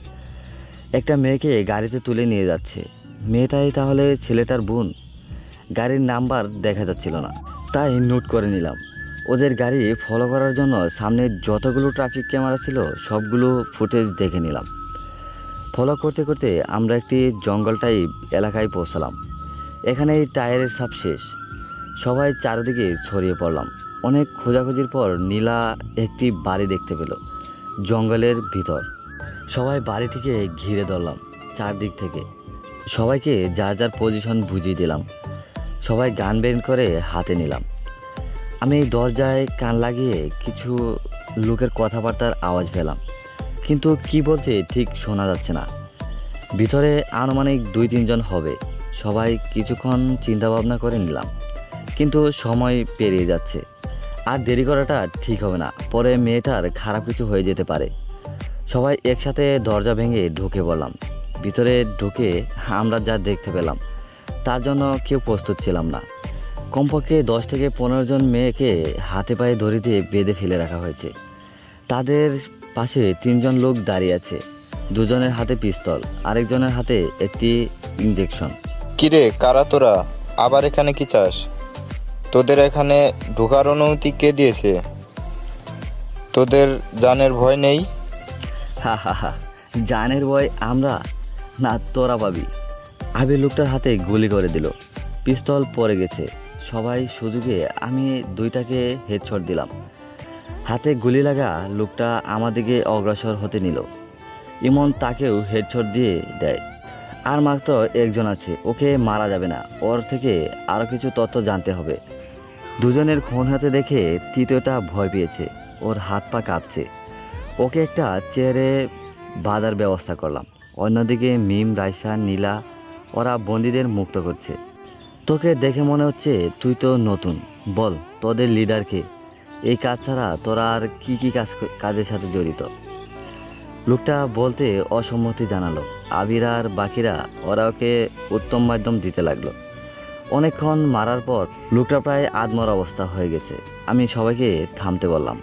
একটা মেয়েকে গাড়িতে তুলে নিয়ে যাচ্ছে, মেয়েটাই তাহলে ছেলেটার বোন। গাড়ির নাম্বার দেখা যাচ্ছিল না, তাই নোট করে নিলাম। ওদের গাড়ি ফলো করার জন্য সামনে যতগুলো ট্রাফিক ক্যামেরা ছিল সবগুলো ফুটেজ দেখে নিলাম। ফলো করতে করতে আমরা একটি জঙ্গল টাইপ এলাকায় পৌঁছালাম। এখানেই টায়ারের ছাপ শেষ। সবাই চারিদিকে ছড়িয়ে পড়লাম। অনেক খোঁজাখুঁজির পর নীলা একটি বাড়ি দেখতে পেল জঙ্গলের ভিতর। সবাই বাড়ি থেকে ঘিরে ধরলাম চারদিক থেকে। সবাইকে যার যার পজিশন বুঝিয়ে দিলাম। সবাই গান বের করে হাতে নিলাম। আমি দরজায় কান লাগিয়ে কিছু লোকের কথাবার্তার আওয়াজ পেলাম, কিন্তু কি বলছে ঠিক শোনা যাচ্ছে না। ভিতরে আনুমানিক 2-3 জন হবে। সবাই কিছুক্ষণ চিন্তা ভাবনা করে নিলাম, কিন্তু সময় পেরিয়ে যাচ্ছে। আর দেরি করাটা ঠিক হবে না, পরে মেয়েটার খারাপ কিছু হয়ে যেতে পারে। সবাই একসাথে দরজা ভেঙে ঢুকে পড়লাম। ভিতরে ঢুকে আমরা যা দেখতে পেলাম তার জন্য কেউ প্রস্তুত ছিলাম না। কমপক্ষে 10 থেকে 15 জন মেয়েকে হাতে পায়ে দড়ি দিয়ে বেঁধে ফেলে রাখা হয়েছে। তাদের পাশে 3 জন লোক দাঁড়িয়ে আছে। 2 জনের হাতে পিস্তল, আরেকজনের হাতে একটি ইঞ্জেকশন। কিরে, কারা তোরা? আবার এখানে কি চাস? তোদের এখানে ঢোকার অনুমতি কে দিয়েছে? তোদের জানের ভয় নেই? হা হা হা, জানের ভয় আমরা না, তোরা পাবি। আবির লোকটার হাতে গুলি করে দিল। পিস্তল পড়ে গেছে। সবাই সুযোগে আমি 2টাকে হেডশট দিলাম। হাতে গুলি লাগা লোকটা আমাদিকে অগ্রসর হতে নিল। ইমন তাকেও হেডশট দিয়ে দেয়। আর মাত্র একজন আছে, ওকে মারা যাবে না। ওর থেকে আরও কিছু তথ্য জানতে হবে। 2 জনের খুন হাতে দেখে তৃতীয়টা ভয় পেয়েছে। ওর হাত পা কাঁপছে। ওকে একটা চেয়ারে বাঁধার ব্যবস্থা করলাম। অন্যদিকে মিম, রাইসা, নীলা ওরা বন্দীদের মুক্ত করছে। তোকে দেখে মনে হচ্ছে তুই তো নতুন। বল, তোদের লিডারকে এই কাজ ছাড়া তোরা আর কি কি কাজের সাথে জড়িত? লোকটা বলতে অসম্মতি জানালো। আবির আর বাকিরা ওরা ওকে উত্তম মাধ্যম দিতে লাগলো। অনেকক্ষণ মারার পর লোকটা প্রায় আদমর অবস্থা হয়ে গেছে। আমি সবাইকে থামতে বললাম।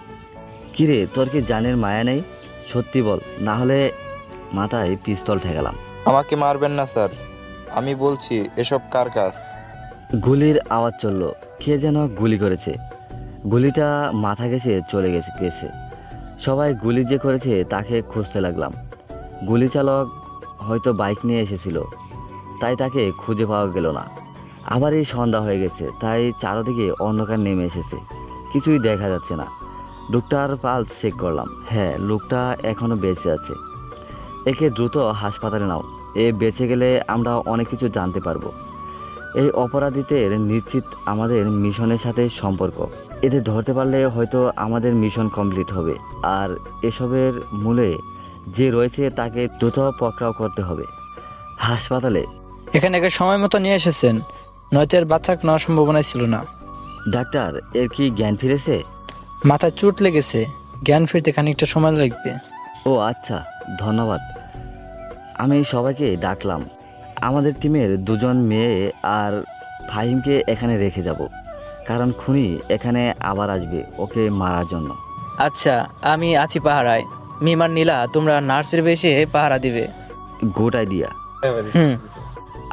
কিরে, তোর কি জানের মায়া নেই? সত্যি বল, না হলে মাথায় পিস্তল ঠেকালাম। আমাকে মারবেন না স্যার, আমি বলছি এসব কার কাজ? গুলির আওয়াজ চলল। কে যেন গুলি করেছে। গুলিটা মাথা গেছে চলে গেছে। সবাই গুলি যে করেছে তাকে খুঁজতে লাগলাম। গুলি চালক হয়তো বাইক নিয়ে এসেছিল, তাই তাকে খুঁজে পাওয়া গেল না। আবার এই সন্ধ্যা হয়ে গেছে, তাই চারদিকে অন্ধকার নেমে এসেছে। কিছুই দেখা যাচ্ছে না। লোকটার পালস চেক করলাম। হ্যাঁ, লোকটা এখনো বেঁচে আছে। একে দ্রুত হাসপাতালে নাও। এ বেঁচে গেলে আমরা অনেক কিছু জানতে পারবো। এই অপরাধীদের নিশ্চিত আমাদের মিশনের সাথে সম্পর্ক। এদের ধরতে পারলে হয়তো আমাদের মিশন কমপ্লিট হবে। আর এসবের মূলে যে রয়েছে তাকে দ্রুত পকড়াও করতে হবে। হাসপাতালে এখানে একে সময় মতো নিয়ে এসেছেন, নয়তো এর বাচ্চা নেওয়ার সম্ভাবনা ছিল না। ডাক্তার, এর কি জ্ঞান ফিরেছে? মাথায় চোট লেগেছে, জ্ঞান ফিরতে খানিকটা সময় লাগবে। ও আচ্ছা, ধন্যবাদ। আমি সবাইকে ডাকলাম। আমাদের টিমের 2 জন মেয়ে আর ফাহিমকে এখানে রেখে যাব, কারণ খুনি এখানে আবার আসবে ওকে মারার জন্য। আচ্ছা, আমি আছি পাহারায়। মিমার নীলা, তোমরা নার্সের বেশে পাহারা দিবে। Good idea. হুম।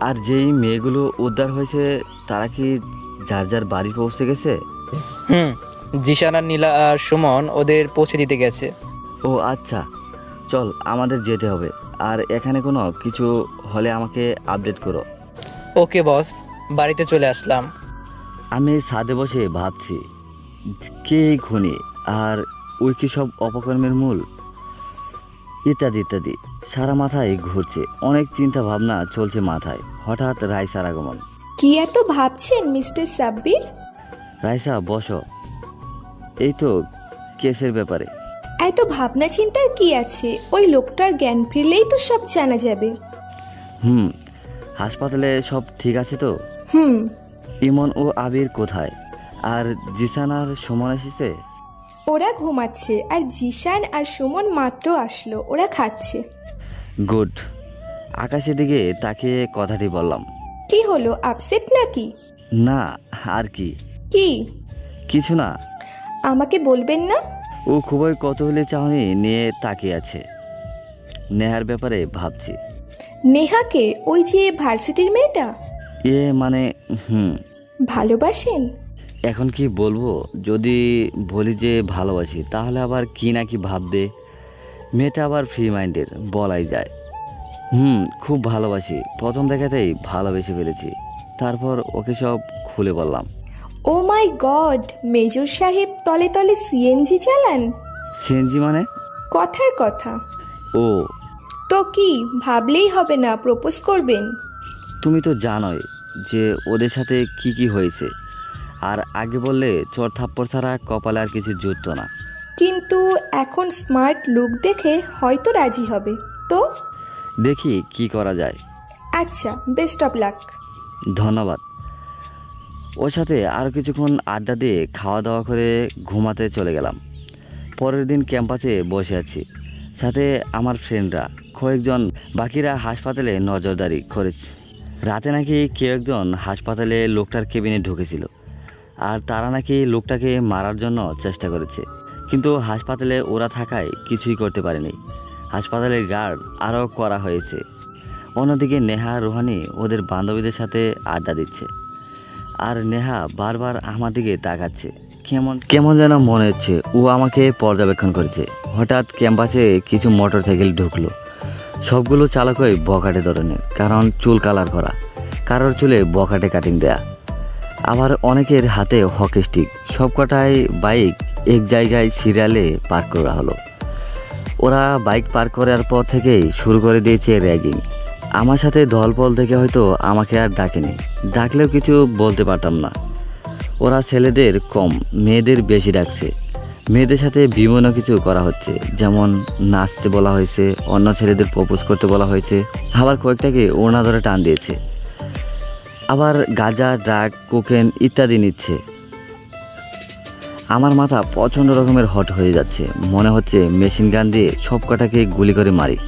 আর যেই মেয়েগুলো উদ্ধার হয়েছে তারা কি যার যার বাড়ি পৌঁছে গেছে? জিশান আর নীলা আর সুমন ওদের পৌঁছে দিতে গেছে। ও আচ্ছা, চল আমাদের যেতে হবে। আর এখানে কোনো কিছু হলে আমাকে আপডেট করো। ওকে বস, বাড়িতে চলে আসলাম। আমি ছাদে বসে ভাবছি, কে এই খুনি আর ওই কি সব অপকর্মের মূল, ইত্যাদি ইত্যাদি। সারা মাথায় ঘুরছে, অনেক চিন্তা ভাবনা চলছে মাথায়। হঠাৎ রাইসার আগমন। কি এত ভাবছেন মিস্টার সাব্বির? রাইসা, বসো। এই তো কেসের ব্যাপারে। এত ভাবনা চিন্তার কি আছে? ওই লোকটার জ্ঞান ফিরলেই তো সব জানা যাবে। হাসপাতালে সব ঠিক আছে তো? হুম। ইমন ও আবির কোথায়? আর জিসান আর সুমন এসেছে? ওরা ঘুমাচ্ছে, আর জিশান আর সুমন মাত্র আসলো, ওরা খাচ্ছে। গুড। আকাশের দিকে তাকিয়ে কথাটি বললাম। কি হলো, আপসেট নাকি? না, আর কি? কি? কিছু না। আমাকে বলবেন না? ও খুবই কৌতূহলী চাহনি নিয়ে তাকিয়ে আছে। নেহার ব্যাপারে ভাবছি। নেহাকে? ওই যে ভার্সিটির মেয়েটা? মানে ভালোবাসেন? এখন কি বলবো? যদি বলি যে ভালোবাসি তাহলে আবার কি না কি ভাববে। মেয়েটা আবার ফ্রি মাইন্ডের, বলাই যায়। খুব ভালোবাসি। প্রথম দেখাতেই ভালোবেসে ফেলেছি। তারপর ওকে সব খুলে বললাম। ও মাই গড, মেজর সাহেব তলে তলে সিএনজি চালান? সিএনজি মানে? কথার কথা। ও তো কি ভাবলেই হবে না প্রপোজ করবেন? তুমি তো জানোই যে ওদের সাথে কি কি হয়েছে, আর আগে বললে চর থাপ্পড় ছাড়া কপালে আর কিছু জুটতো না। কিন্তু এখন স্মার্ট লুক দেখে হয়তো রাজি হবে। তো দেখি কি করা যায়। আচ্ছা, বেস্ট অফ লাক। ধন্যবাদ। ওর সাথে আরও কিছুক্ষণ আড্ডা দিয়ে খাওয়া দাওয়া করে ঘুমাতে চলে গেলাম। পরের দিন ক্যাম্পাসে বসে আছি, সাথে আমার ফ্রেন্ডরা কয়েকজন, বাকিরা হাসপাতালে নজরদারি করেছে। রাতে নাকি কেউ একজন হাসপাতালে লোকটার কেবিনে ঢুকেছিল, আর তারা নাকি লোকটাকে মারার জন্য চেষ্টা করেছে, কিন্তু হাসপাতালে ওরা থাকায় কিছুই করতে পারেনি। হাসপাতালের গার্ড আরও করা হয়েছে। অন্যদিকে নেহা রোহানি ওদের বান্ধবীদের সাথে আড্ডা দিচ্ছে, আর নেহা বারবার আমার দিকে তাকাচ্ছে। কেমন কেমন যেন মনে হচ্ছে ও আমাকে পর্যবেক্ষণ করেছে। হঠাৎ ক্যাম্পাসে কিছু মোটর সাইকেল ঢুকলো। সবগুলো চালকই বখাটে ধরনের, কারণ চুল কালার করা, কারোর চুলে বখাটে কাটিং দেয়া, আবার অনেকের হাতে হকি স্টিক। সবকটাই বাইক এক জায়গায় সিরিয়ালে পার্ক করা হলো। ওরা বাইক পার্ক করার পর থেকেই শুরু করে দিয়েছে র্যাগিং। আমার সাথে দলবল থেকে হয়তো আমাকে আর ডাকেনি, ডাকলেও কিছু বলতে পারতাম না। ওরা ছেলেদের কম, মেয়েদের বেশি ডাকছে। মেয়েদের সাথে বিভিন্ন কিছু করা হচ্ছে, যেমন নাচতে বলা হয়েছে, অন্য ছেলেদের প্রপোজ করতে বলা হয়েছে, আবার কয়েকটাকে ওড়না ধরে টান দিয়েছে, আবার গাঁজা, ড্রাগ, কোকেন ইত্যাদি নিচ্ছে। আমার মাথা প্রচণ্ড রকমের হট হয়ে যাচ্ছে, মনে হচ্ছে মেশিন গান দিয়ে সব কটাকে গুলি করে মারি।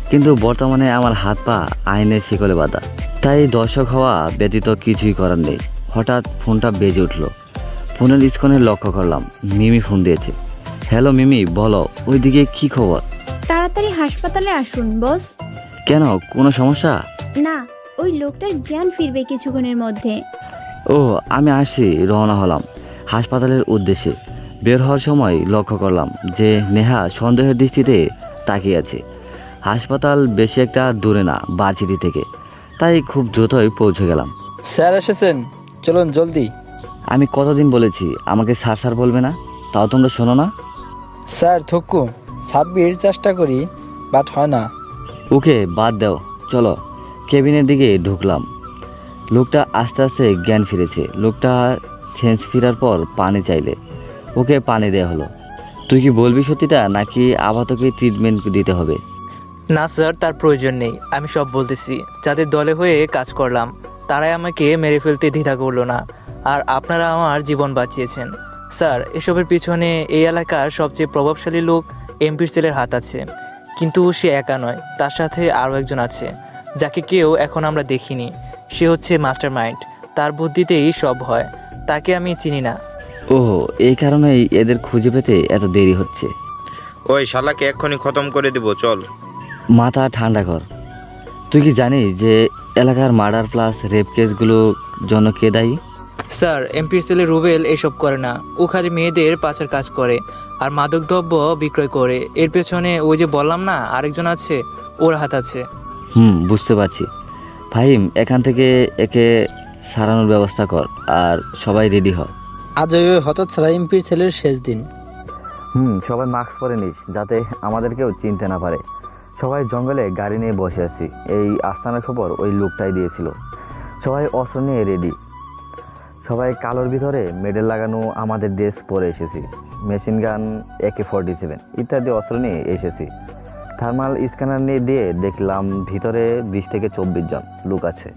কিন্তু বর্তমানে আমার হাত পা আইনের শিকলে বাঁধা, তাই দর্শক হওয়া ব্যতীত কিছুই করার নেই। হঠাৎ ফোনটা বেজে উঠল। ফোনের স্ক্রিনে লক্ষ্য করলাম মিমি ফোন দিয়েছে। হ্যালো মিমি, বলো, ওইদিকে কি খবর? তাড়াতাড়ি হাসপাতালে আসুন বস। কেন, কোনো সমস্যা? না, ওই লোকটার জ্ঞান ফিরবে কিছুক্ষণের মধ্যে। ও, আমি আসছি, রওনা হলাম হাসপাতালের উদ্দেশ্যে। বের হওয়ার সময় লক্ষ্য করলাম যে নেহা সন্দেহের দৃষ্টিতে তাকিয়ে আছে। হাসপাতাল বেশি একটা দূরে না বারচিটি থেকে, তাই খুব দ্রুতই পৌঁছে গেলাম। স্যার এসেছেন, চলুন জলদি। আমি কতদিন বলেছি আমাকে স্যার স্যার বলবে না, তাও তোমরা শোনো না। স্যার থুক্কু ছাব্বির চেষ্টা করি, বাট হয় না। ওকে বাদ দাও, চলো। কেবিনের দিকে ঢুকলাম। লোকটা আস্তে আস্তে জ্ঞান ফিরেছে। লোকটা সেন্স ফিরার পর পানি চাইলে ওকে পানি দেওয়া হলো। তুই কি বলবি সত্যিটা, নাকি আবার তোকে ট্রিটমেন্ট দিতে হবে? না স্যার, তার প্রয়োজন নেই। আমি সব বলতেছি। যাদের দলে হয়ে কাজ করলাম তারাই আমাকে মেরে ফেলতে দ্বিধা করলো না, আর আপনারা আমার জীবন বাঁচিয়েছেন। স্যার, এসবের পিছনে এই এলাকার সবচেয়ে প্রভাবশালী লোক এমপির ছেলের হাত আছে, কিন্তু সে একা নয়, তার সাথে আরও একজন আছে যাকে কেউ এখন আমরা দেখিনি। সে হচ্ছে মাস্টার মাইন্ড। তার বুদ্ধিতেই সব হয়। তাকে আমি চিনি না। ও, এই কারণেই এদের খুঁজে পেতে এত দেরি হচ্ছে। ওই শালাকে এক্ষুনি খতম করে দিব, চল। মাথা ঠান্ডা কর। তুই কি জানিস যে এলাকার মার্ডার প্লাস রেপ কেসগুলোর জন্য কে দায়ী? স্যার, এমপির ছেলে রুবেল এসব করে না। ও খালি মেয়েদের পাচার কাজ করে আর মাদকদ্রব্য বিক্রয় করে। এর পেছনে ওই যে বললাম না আরেকজন আছে, ওর হাত আছে। বুঝতে পারছি। ফাহিম, এখান থেকে একে সারানোর ব্যবস্থা কর, আর সবাই রেডি হ। আজ ওই হতচ্ছাড়া এমপির ছেলের শেষ দিন। সবাই মাস্ক পরে নিস, যাতে আমাদেরকেও চিনতে না পারে। সবাই জঙ্গলে গাড়ি নিয়ে বসে আছি। এই আস্তানার খবর ওই লোকটাই দিয়েছিল। সবাই অস্ত্র নিয়ে রেডি। সবাই কালোর ভিতরে মেডেল লাগানো আমাদের ড্রেস পরে এসেছি। মেশিন গান, AK-47 ইত্যাদি অস্ত্র নিয়ে এসেছি। থার্মাল স্ক্যানার নিয়ে দিয়ে দেখলাম ভিতরে 20 থেকে 24 জন লোক আছে।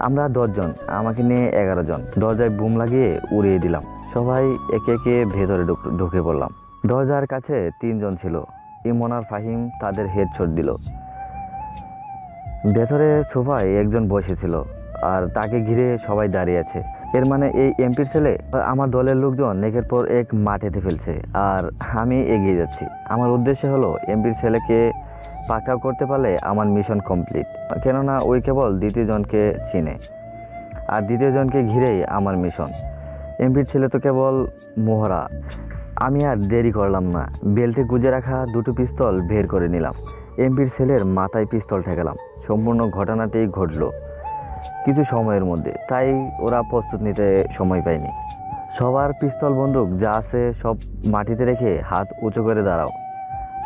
আমরা 10 জন, আমাকে নিয়ে 11 জন। দরজায় বুম লাগিয়ে উড়িয়ে দিলাম। সবাই একে একে ভেতরে ঢুকে পড়লাম। দরজার কাছে 3 জন ছিল। ইমন আর ফাহিম তাদের হেডশট দিল। ভেতরে সোফায় একজন বসেছিল, আর তাকে ঘিরে সবাই দাঁড়িয়ে আছে। এর মানে এই এমপির ছেলে আমার দলের লোকজন একের পর এক মাঠেতে ফেলছে, আর আমি এগিয়ে যাচ্ছি। আমার উদ্দেশ্য হলো এমপির ছেলেকে পাকড়াও করতে পারলে আমার মিশন কমপ্লিট। কেননা ওই কেবল দ্বিতীয় জনকে চিনে, আর দ্বিতীয় জনকে ঘিরেই আমার মিশন। এমপির ছেলে তো কেবল মোহরা। আমি আর দেরি করলাম না। বেল্টে গুজে রাখা 2টো পিস্তল বের করে নিলাম। এমপির ছেলের মাথায় পিস্তল ঠেকালাম। সম্পূর্ণ ঘটনাটি ঘটলো কিছু সময়ের মধ্যে, তাই ওরা প্রস্তুত নিতে সময় পায়নি। সবার পিস্তল বন্দুক যা আছে সব মাটিতে রেখে হাত উঁচু করে দাঁড়াও।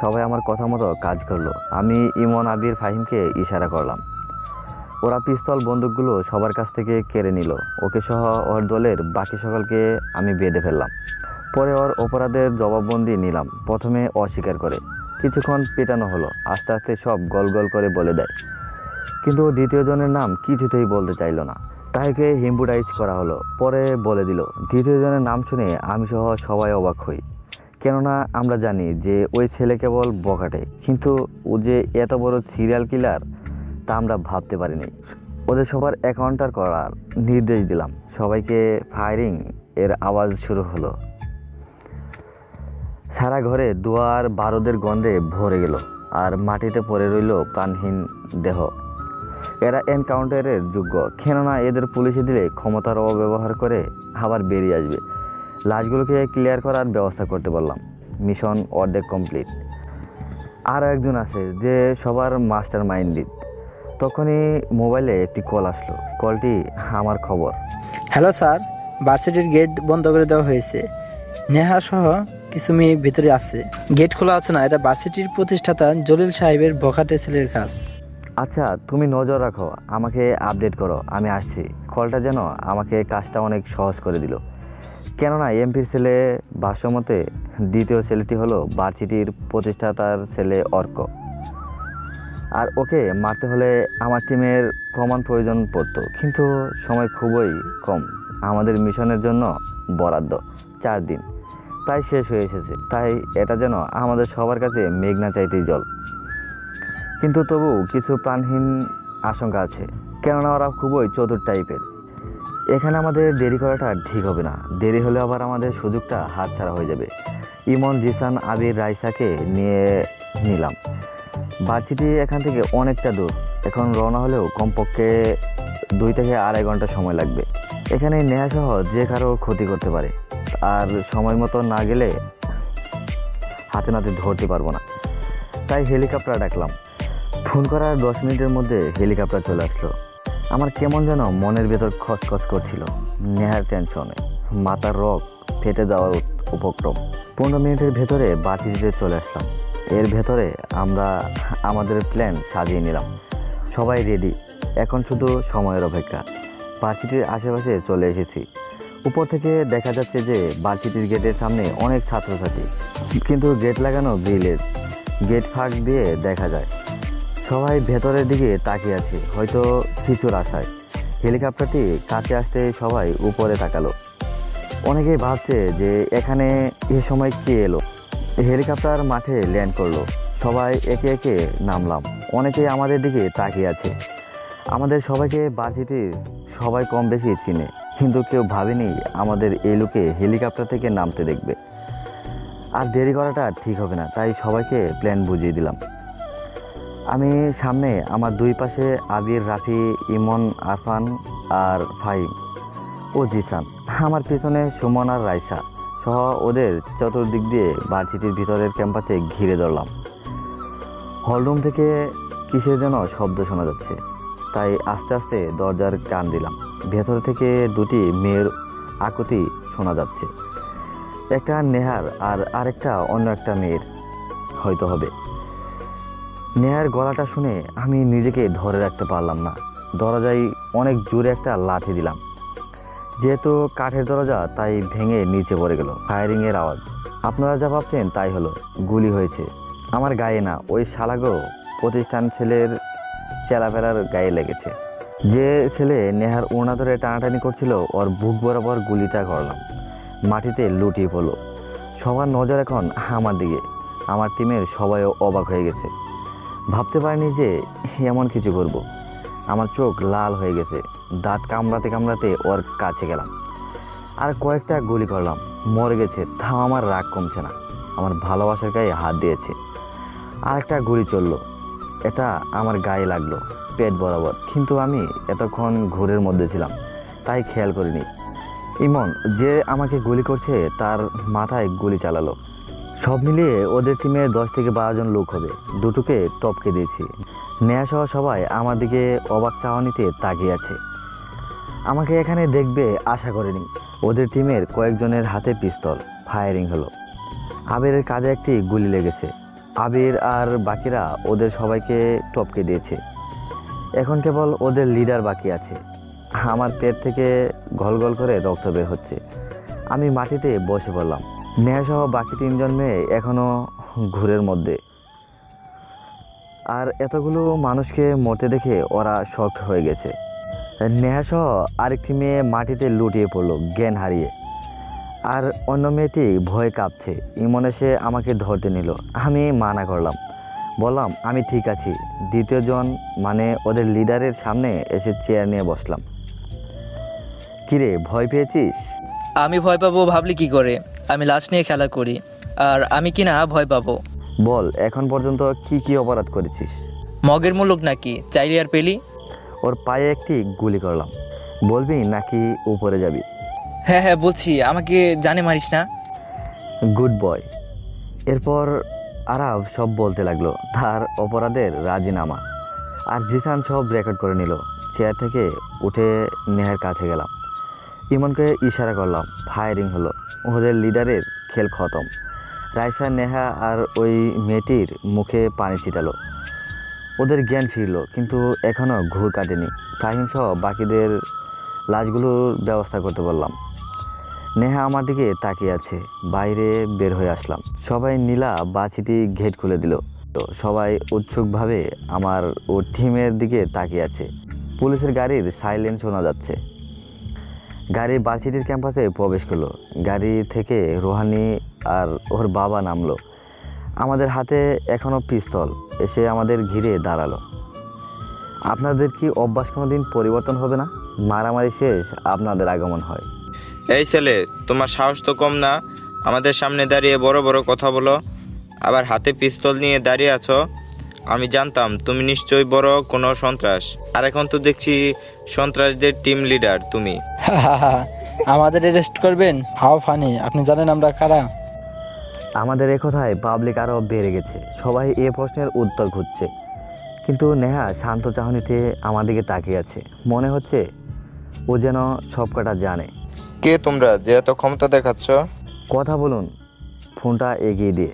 সবাই আমার কথা মতো কাজ করলো। আমি ইমন, আবির, ফাহিমকে ইশারা করলাম। ওরা পিস্তল বন্দুকগুলো সবার কাছ থেকে কেড়ে নিল। ওকে সহ ওর দলের বাকি সকলকে আমি বেঁধে ফেললাম। পরে ওর অপরাধের জবাববন্দি নিলাম। প্রথমে অস্বীকার করে, কিছুক্ষণ পেটানো হলো, আস্তে আস্তে সব গল গল করে বলে দেয়। কিন্তু দ্বিতীয় জনের নাম কিছুতেই বলতে চাইলো না। তাকে হিম্বুটাইজ করা হলো, পরে বলে দিল। দ্বিতীয় জনের নাম শুনে আমি সহ সবাই অবাক হই, কেননা আমরা জানি যে ওই ছেলে কেবল বখাটে, কিন্তু ও যে এত বড় সিরিয়াল কিলার তা আমরা ভাবতে পারিনি। ওদের সবার এনকাউন্টার করার নির্দেশ দিলাম। সবাইকে ফায়ারিং এর আওয়াজ শুরু হলো। সারা ঘরে দুয়ার বারুদের গন্ধে ভরে গেল, আর মাটিতে পড়ে রইল প্রাণহীন দেহ। এরা এনকাউন্টারের যোগ্য, কেননা এদের পুলিশে দিলে ক্ষমতার অব্যবহার করে আবার বেরিয়ে আসবে। লাশগুলোকে ক্লিয়ার করার ব্যবস্থা করতে বললাম। মিশন অর্ধেক কমপ্লিট। আর একজন আছে যে সবার মাস্টার মাইন্ডেড। তখনই মোবাইলে একটি কল আসলো। কলটি আমার খবর। হ্যালো স্যার, ভার্সিটির গেট বন্ধ করে দেওয়া হয়েছে। নেহা সহ কিছু মেয়ে ভিতরে আছে। গেট খোলা আছে না, এটা ভার্সিটির প্রতিষ্ঠাতা জলিল সাহেবের বখাটে ছেলের কাজ। আচ্ছা, তুমি নজর রাখো, আমাকে আপডেট করো, আমি আসছি। কলটা যেন আমাকে কাজটা অনেক সহজ করে দিল, কেননা এমপির ছেলে ভাষ্যমতে দ্বিতীয় ছেলেটি হলো ভার্সিটির প্রতিষ্ঠাতার ছেলে অর্ক। আর ওকে মারতে হলে আমার টিমের প্রমাণ প্রয়োজন পড়তো, কিন্তু সময় খুবই কম। আমাদের মিশনের জন্য বরাদ্দ 4 দিন, প্রায় শেষ হয়ে এসেছে। তাই এটা যেন আমাদের সবার কাছে মেঘনা চাইতেই জল। কিন্তু তবু কিছু প্রাণহীন আশঙ্কা আছে, কেননা ওরা খুবই চতুর টাইপের। এখানে আমাদের দেরি করাটা ঠিক হবে না। দেরি হলে আবার আমাদের সুযোগটা হাতছাড়া হয়ে যাবে। ইমন, জিসান, আবির, রাইসাকে নিয়ে নিলাম। ভার্সিটি এখান থেকে অনেকটা দূর। এখন রওনা হলেও কমপক্ষে 2 থেকে 2.5 ঘন্টা সময় লাগবে। এখানে নেহাসহ যে কারো ক্ষতি করতে পারে, আর সময় মতো না গেলে হাতে নাতে ধরতে পারবো না। তাই হেলিকপ্টার ডাকলাম। ফোন করার 10 মিনিটের মধ্যে হেলিকপ্টার চলে আসলো। আমার কেমন যেন মনের ভেতর খসখস করছিল। নেহার টেনশনে মাথার রগ ফেটে যাওয়ার উপক্রম। 15 মিনিটের ভেতরে ভার্সিটিতে চলে আসলাম। এর ভেতরে আমরা আমাদের প্ল্যান সাজিয়ে নিলাম। সবাই রেডি, এখন শুধু সময়ের অপেক্ষা। ভার্সিটির আশেপাশে চলে এসেছি। উপর থেকে দেখা যাচ্ছে যে ভার্সিটির গেটের সামনে অনেক ছাত্রছাত্রী, কিন্তু গেট লাগানো গ্রিলের। গেট ফাঁক দিয়ে দেখা যায় সবাই ভেতরের দিকে তাকিয়ে আছে, হয়তো কিছুর আশায়। হেলিকপ্টারটি কাছে আসতে সবাই উপরে তাকালো। অনেকেই ভাবছে যে এখানে এ সময় কে এলো। হেলিকপ্টার মাঠে ল্যান্ড করলো। সবাই একে একে নামলাম। অনেকেই আমাদের দিকে তাকিয়ে আছে। আমাদের সবাইকে ভার্সিটির সবাই কম বেশি চিনে, কিন্তু কেউ ভাবেনি আমাদের এই লোকে হেলিকপ্টার থেকে নামতে দেখবে। আর দেরি করাটা ঠিক হবে না, তাই সবাইকে প্ল্যান বুঝিয়ে দিলাম। আমি সামনে, আমার 2 পাশে আবির, রাফি, ইমন, আরফান আর ফাহিম ও জিসান। আমার পিছনে সুমন আর রাইসা সহ ওদের চতুর্দিক দিয়ে ভার্সিটির ভিতরের ক্যাম্পাসে ঘিরে ধরলাম। হলরুম থেকে কিসের যেন শব্দ শোনা যাচ্ছে, তাই আস্তে আস্তে দরজার কান দিলাম। ভেতর থেকে 2টি মেয়ের আকুতি শোনা যাচ্ছে। একটা নেহার আর আরেকটা অন্য একটা মেয়ের হয়তো হবে। নেহার গলাটা শুনে আমি নিজেকে ধরে রাখতে পারলাম না। দরজায় অনেক জোরে একটা লাঠি দিলাম। যেহেতু কাঠের দরজা, তাই ভেঙে নিচে পড়ে গেল। ফায়ারিংয়ের আওয়াজ। আপনারা যা ভাবছেন তাই হলো, গুলি হয়েছে আমার গায়ে না, ওই শালাগো প্রতিষ্ঠান ছেলের চেলাফেরার গায়ে লেগেছে। যে ছেলে নেহার ওড়না ধরে টানাটানি করছিল, ওর বুক বরাবর গুলিটা করলাম। মাটিতে লুটিয়ে পড়লো। সবার নজর এখন আমার দিকে। আমার টিমের সবাই অবাক হয়ে গেছে। ভাবতে পারিনি যে এমন কিছু করব। আমার চোখ লাল হয়ে গেছে। দাঁত কামড়াতে কামড়াতে ওর কাছে গেলাম। আর কয়েকটা গুলি করলাম। মরে গেছে, তাও আমার রাগ কমছে না। আমার ভালোবাসার গায়ে হাত দিয়েছে। আর একটা গুলি চললো। এটা আমার গায়ে লাগলো, পেট বরাবর, কিন্তু আমি এতক্ষণ ঘোরের মধ্যে ছিলাম, তাই খেয়াল করিনি। ইমন যে আমাকে গুলি করছে তার মাথায় গুলি চালালো। সব মিলিয়ে ওদের টিমে 10 থেকে 12 জন লোক হবে। দুটোকে টপকে দিয়েছি। নেহাসহ সবাই আমার দিকে অবাক চাহনিতে তাকিয়ে আছে। আমাকে এখানে দেখবে আশা করিনি। ওদের টিমের কয়েকজনের হাতে পিস্তল। ফায়ারিং হলো। আবিরের কাঁধে একটি গুলি লেগেছে। আবির আর বাকিরা ওদের সবাইকে টপকে দিয়েছে। এখন কেবল ওদের লিডার বাকি আছে। আমার পেট থেকে গল করে রক্ত বের হচ্ছে। আমি মাটিতে বসে পড়লাম। নেহাসহ বাকি 3 জন মেয়ে এখনও ঘুরের মধ্যে। আর এতগুলো মানুষকে মরতে দেখে ওরা শক্ট হয়ে গেছে। নেহাসহ আরেকটি মেয়ে মাটিতে লুটিয়ে পড়লো জ্ঞান হারিয়ে। আর অন্য মেয়েটি ভয়ে কাঁপছে। ইমন এসে আমাকে ধরতে নিল। আমি মানা করলাম, বললাম আমি ঠিক আছি। দ্বিতীয় জন মানে ওদের লিডারের সামনে এসে চেয়ার নিয়ে বসলাম। কিরে, ভয় পেয়েছিস? আমি ভয় পাবো ভাবলি কি করে? আমি লাশ নিয়ে খেলা করি, আর আমি কি না ভয় পাবো? বল, এখন পর্যন্ত কি কি অপরাধ করেছিস? মগের মুলুক নাকি, চাইলি আর পেলি? ওর পায়ে একটি গুলি করলাম। বলবি নাকি উপরে যাবি? হ্যাঁ হ্যাঁ বলছি, আমাকে জানে মারিস না। Good boy. এরপর আরাব সব বলতে লাগলো, তার অপরাধের রাজিনামা। আর জিসান সব রেকর্ড করে নিল। চেয়ার থেকে উঠে নেহার কাছে গেলাম। ইমনকে ইশারা করলাম। ফায়ারিং হলো। ওদের লিডারের খেল খতম। রাইসা, নেহা আর ওই মেয়েটির মুখে পানি ছিটালো। ওদের জ্ঞান ফিরল, কিন্তু এখনও ঘুর কাটেনি। ফাহিম সহ বাকিদের লাশগুলোর ব্যবস্থা করতে বললাম। নেহা আমার দিকে তাকিয়ে আছে। বাইরে বের হয়ে আসলাম। সবাই নীলা বাচিটি গেট খুলে দিল। তো সবাই উৎসুকভাবে আমার ও টিমের দিকে তাকিয়ে আছে। পুলিশের গাড়ির সাইলেন্স শোনা যাচ্ছে। গাড়ি বাচিটির ক্যাম্পাসে প্রবেশ করলো। গাড়ি থেকে রোহানি আর ওর বাবা নামলো। আমাদের হাতে এখনও পিস্তল। এসে আমাদের ঘিরে দাঁড়ালো। আপনাদের কি অভ্যাস কোনোদিন পরিবর্তন হবে না? মারামারি শেষ আপনাদের আগমন হয়। এই ছেলে, তোমার সাহস তো কম না? আমাদের সামনে দাঁড়িয়ে বড় বড় কথা বলো, আবার হাতে পিস্তল নিয়ে দাঁড়িয়ে আছো। আমি জানতাম তুমি নিশ্চয়ই বড় কোনো সন্ত্রাস, আর এখন তো দেখছি সন্ত্রাসদের টিম লিডার তুমি। আমাদের অ্যারেস্ট করবেন? হাও ফানি, আপনি জানেন আমরা কারা? আমাদের এ কথায় পাবলিক আরও বেড়ে গেছে। সবাই এ প্রশ্নের উত্তর খুঁজছে। কিন্তু নেহা শান্ত চাহনিতে আমার দিকে তাকিয়ে আছে। মনে হচ্ছে ও যেন সবকটা জানে। কে তোমরা যে এত ক্ষমতা দেখাচ্ছ? কথা বলুন, ফোনটা এগিয়ে দিয়ে।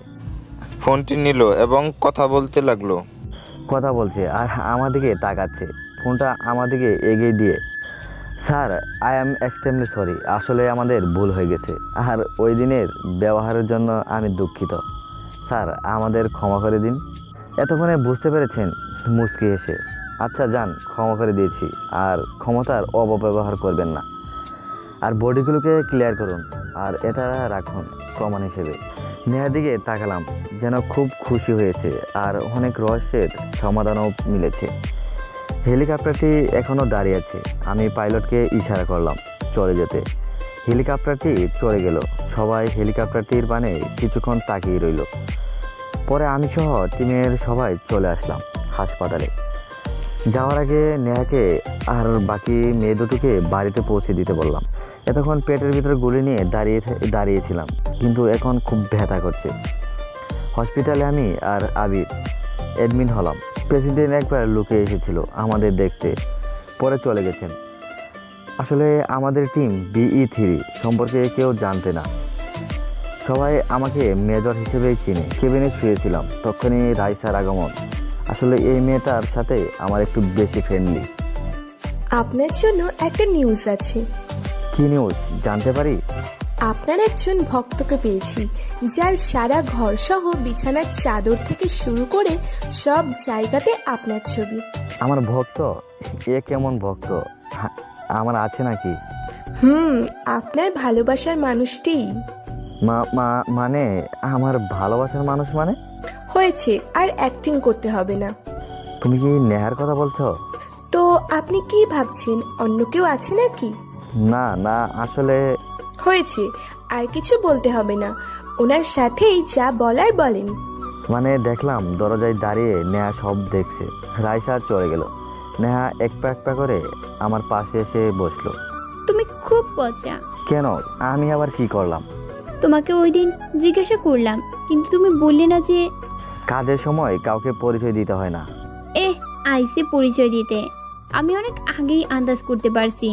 ফোনটি নিল এবং কথা বলতে লাগলো। কথা বলছে আর আমার দিকে তাকাচ্ছে। ফোনটা আমার দিকে এগিয়ে দিয়ে, sir, I am extremely sorry. আসলে আমাদের ভুল হয়ে গেছে, আর ওই দিনের ব্যবহারের জন্য আমি দুঃখিত। স্যার, আমাদের ক্ষমা করে দিন। এতক্ষণে বুঝতে পেরেছেন? মুচকি হেসে, আচ্ছা যান, ক্ষমা করে দিয়েছি। আর ক্ষমতার অপব্যবহার করবেন না। আর বডিগুলোকে ক্লিয়ার করুন, আর এটা রাখুন প্রমাণ হিসেবে। নেহার দিকে তাকালাম, যেন খুব খুশি হয়েছে আর অনেক রহস্যের সমাধানও মিলেছে। হেলিকপ্টারটি এখনও দাঁড়িয়ে আছে। আমি পাইলটকে ইশারা করলাম চলে যেতে। হেলিকপ্টারটি চলে গেল। সবাই হেলিকপ্টারটির পানে কিছুক্ষণ তাকিয়ে রইল। পরে আমি সহ টিমের সবাই চলে আসলাম হাসপাতালে। যাওয়ার আগে নেহাকে আর বাকি মেয়ে দুটোকে বাড়িতে পৌঁছে দিতে বললাম। এতক্ষণ পেটের ভিতরে গুলি নিয়ে দাঁড়িয়েছিলাম, কিন্তু এখন খুব ব্যথা করছে। হসপিটালে আমি আর আবির অ্যাডমিট হলাম। প্রেসিডেন্ট একবার লুকে এসেছিল আমাদের দেখতে, পরে চলে গেছেন। আসলে আমাদের টিম BE3 সম্পর্কে কেউ জানতে না। সবাই আমাকে মেজর হিসেবেই চিনে। কেবিনে শুয়েছিলাম, তখনই রাইসার আগমন। আসলে এই মেয়েটার সাথে আমার একটু বেশি ফ্রেন্ডলি। আপনার জন্য একটা নিউজ আছে। কি নিউজ জানতে পারি? আপনার একজন ভক্তকে পেয়েছি, যার সারা ঘর সহ বিছানার চাদর থেকে শুরু করে সব জায়গাতে আপনার ছবি। আমার ভক্ত? এ কেমন ভক্ত? আমার আছে নাকি? আপনার ভালোবাসার মানুষটি। মানে আমার ভালোবাসার মানুষ মানে? হয়েছে, আর অ্যাক্টিং করতে হবে না। তুমি কি নেহার কথা বলছো? তো আপনি কি ভাবছেন অন্য কেউ আছে নাকি? না না, আসলে হয়েছে, আর কিছু বলতে হবে না। ওনার সাথেই যা বলার বলেন। মানে দেখলাম দরজায় দাঁড়িয়ে নেহা সব দেখছে। রাইসা চলে গেল। নেহা এক পা করে আমার পাশে এসে বসলো। তুমি খুব পচা। কেন? আমি আবার কি করলাম? তোমাকে ওই দিন জিজ্ঞাসা করলাম, কিন্তু তুমি বললে না যে কাজের সময় কাউকে পরিচয় দিতে হয় না। আইসে পরিচয় দিতে। আমি অনেক আগেই আন্দাজ করতে পারছি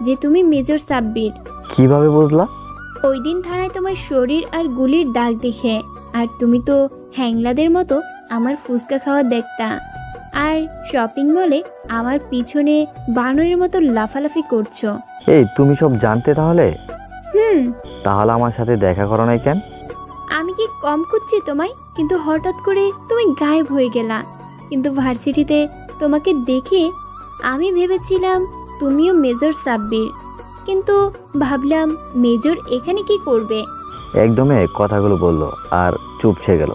যে তুমি মেজর সাব্বির। কিভাবে বুঝলা? ওই দিন থানায় তোমার শরীর আর গুলির দাগ দেখে। আর তুমি তো হ্যাংলাদের মতো আমার ফুচকা খাওয়া দেখতা, আর শপিং মলে আমার পিছনে বানরের মতো লাফালাফি করছো। এই তুমি সব জানতে তাহলে? হুম। তাহলে আমার সাথে দেখা করো নাই কেন? আমি কি কম খুঁজছি তোমায়? কিন্তু হঠাৎ করে তুমি গায়েব হয়ে গেলা। কিন্তু ভার্সিটিতে তোমাকে দেখে আমি ভেবেছিলাম তুমিও মেজর সাব্বির, কিন্তু ভাবলাম মেজর এখানে কি করবে। একদমে কথাগুলো বললো আর চুপসে গেল।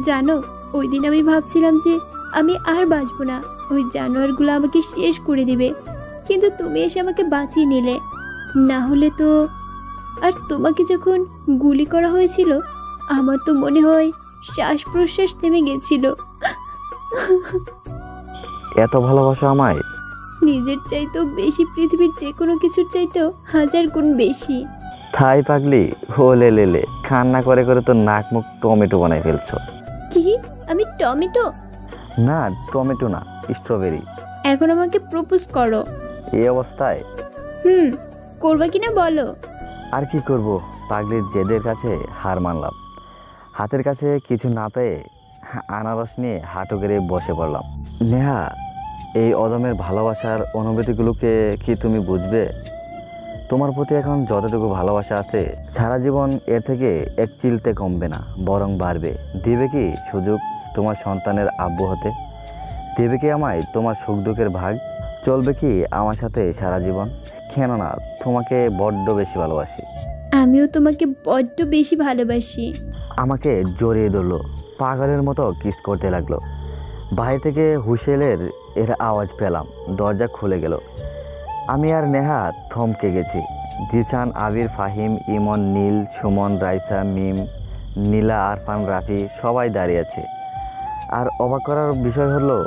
জানো, ওই দিন আমি ভাবছিলাম যে আমি আর বাঁচবো না, ওই জানোয়ারগুলো আমাকে শেষ করে দিবে, কিন্তু তুমি এসে আমাকে বাঁচিয়ে নিলে। না হলে তো। আর তোমাকে যখন গুলি করা হয়েছিল আমার তো মনে হয় শ্বাস প্রশ্বাস থেমে গেছিল। এত ভালোবাসা আমায়? নিজের চাইতেও বেশি, পৃথিবীর যে কোনো কিছুর চাইতেও 1000 গুণ বেশি। থাই পাগলি, হোলে লেলে, কান্না করে করে তো নাক মুখ টমেটো বানাই ফেলছো। কি? আমি টমেটো? না, টমেটো না, স্ট্রবেরি। এখন আমাকে প্রপোজ করো। এই অবস্থায়? করবা কিনা বলো। আর কি করব, পাগলির জেদের কাছে হার মানলাম। হাতের কাছে কিছু না পেয়ে আনারস নিয়ে হাঁটু গেড়ে বসে পড়লাম। নেহা, এই অদমের ভালোবাসার অনুভূতিগুলোকে কি তুমি বুঝবে? তোমার প্রতি এখন যতটুকু ভালোবাসা আছে সারা জীবন এর থেকে এক চিলতে কমবে না, বরং বাড়বে। দিবে কি সুযোগ তোমার সন্তানের আব্বু হতে? দেবে কি আমায় তোমার সুখ দুঃখের ভাগ? চলবে কি আমার সাথে সারা জীবন? কেননা তোমাকে বড্ড বেশি ভালোবাসি। আমিও তোমাকে বড্ড বেশি ভালোবাসি। আমাকে জড়িয়ে ধরলো, পাগলের মতো কিস করতে লাগলো। বাইরে থেকে হুইসেলের এর আওয়াজ পেলাম, দরজা খুলে গেল। আমি আর নেহা থমকে গেছি। জিসান, আবির, ফাহিম, ইমন, নীল, সুমন, রাইসা, মিম, নীলা, আরফান, রাফি সবাই দাঁড়িয়ে আছে। আর অবাক করার বিষয় হলো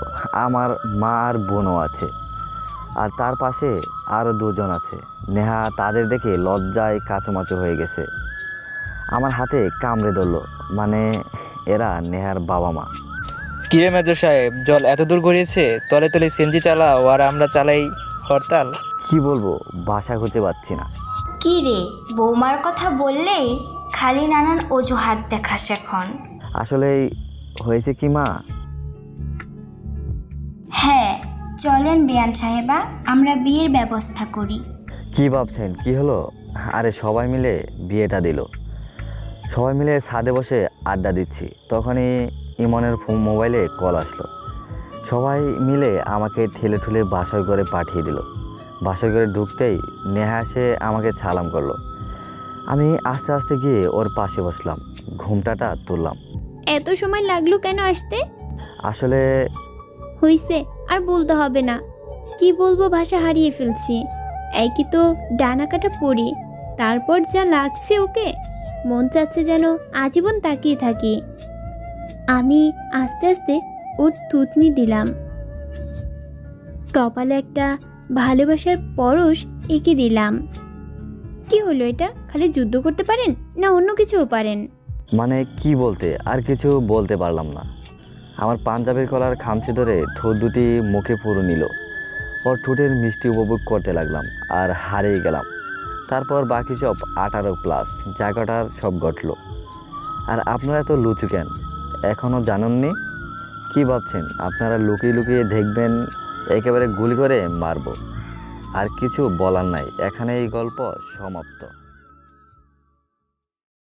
আমার মা আর বোনও আছে, আর তার পাশে আরও দুজন আছে। নেহা তাদের দেখে লজ্জায় কাচুমাচু হয়ে গেছে। আমার হাতে কামড়ে ধরলো, মানে এরা নেহার বাবা মা। কিরে মেজর সাহেব, জল এত দূর গড়িয়েছে, তলে তলে সিএনজি চালাও আর আমরা চালাই হরতাল। কি বলবো, ভাষা খুঁজে পাচ্ছি না। কি রে, বৌমার কথা বললেই খালি নানান অজুহাত দেখাস এখন। আসলে হয়েছে কি মা? হ্যাঁ, চলেন বেয়ান সাহেবা, আমরা বিয়ের ব্যবস্থা করি। কি ভাবছেন, কি হলো? আরে সবাই মিলে বিয়েটা দিল। সবাই মিলে ছাদে বসে আড্ডা দিচ্ছি, তখনই ইমনের মোবাইলে কল আসলো। সবাই মিলে আমাকে ঠেলে ঠুলে বাসর করে পাঠিয়ে দিল। বাসর করে ঢুকতেই নেহা এসে আমাকে সালাম করলো। আমি আস্তে আস্তে গিয়ে ওর পাশে বসলাম, ঘুমটাটা তুললাম। এত সময় লাগলো কেন আসতে? আসলে হইছে, আর বলতে হবে না। কি বলবো, ভাষা হারিয়ে ফেলছি। একই তো ডানা কাটা পড়ি, তারপর যা লাগছে ওকে, মন চাচ্ছে যেন আজীবন তাকিয়ে থাকি। আমি আস্তে আস্তে ওর থুতনি দিলাম, কপালে একটা ভালোবাসার পরশ এঁকে দিলাম। কি হলো এটা? খালি যুদ্ধ করতে পারেন না অন্য কিছুও পারেন? মানে কি বলতে, আর কিছু বলতে পারলাম না। আমার পাঞ্জাবের কলার খামচি ধরে ঠোঁট দুটি মুখে পুরো নিল। ওর ঠোঁটের মিষ্টি উপভোগ করতে লাগলাম আর হারিয়ে গেলাম। তারপর বাকি সব 18+ জায়গাটার সব ঘটলো। আর আপনারা তো লুচু কেন, এখনও জানেননি? কি ভাবছেন আপনারা লুকিয়ে লুকিয়ে দেখবেন একেবারে গুলি করে মারবো? আর কিছু বলার নাই, এখানে এই গল্প সমাপ্ত।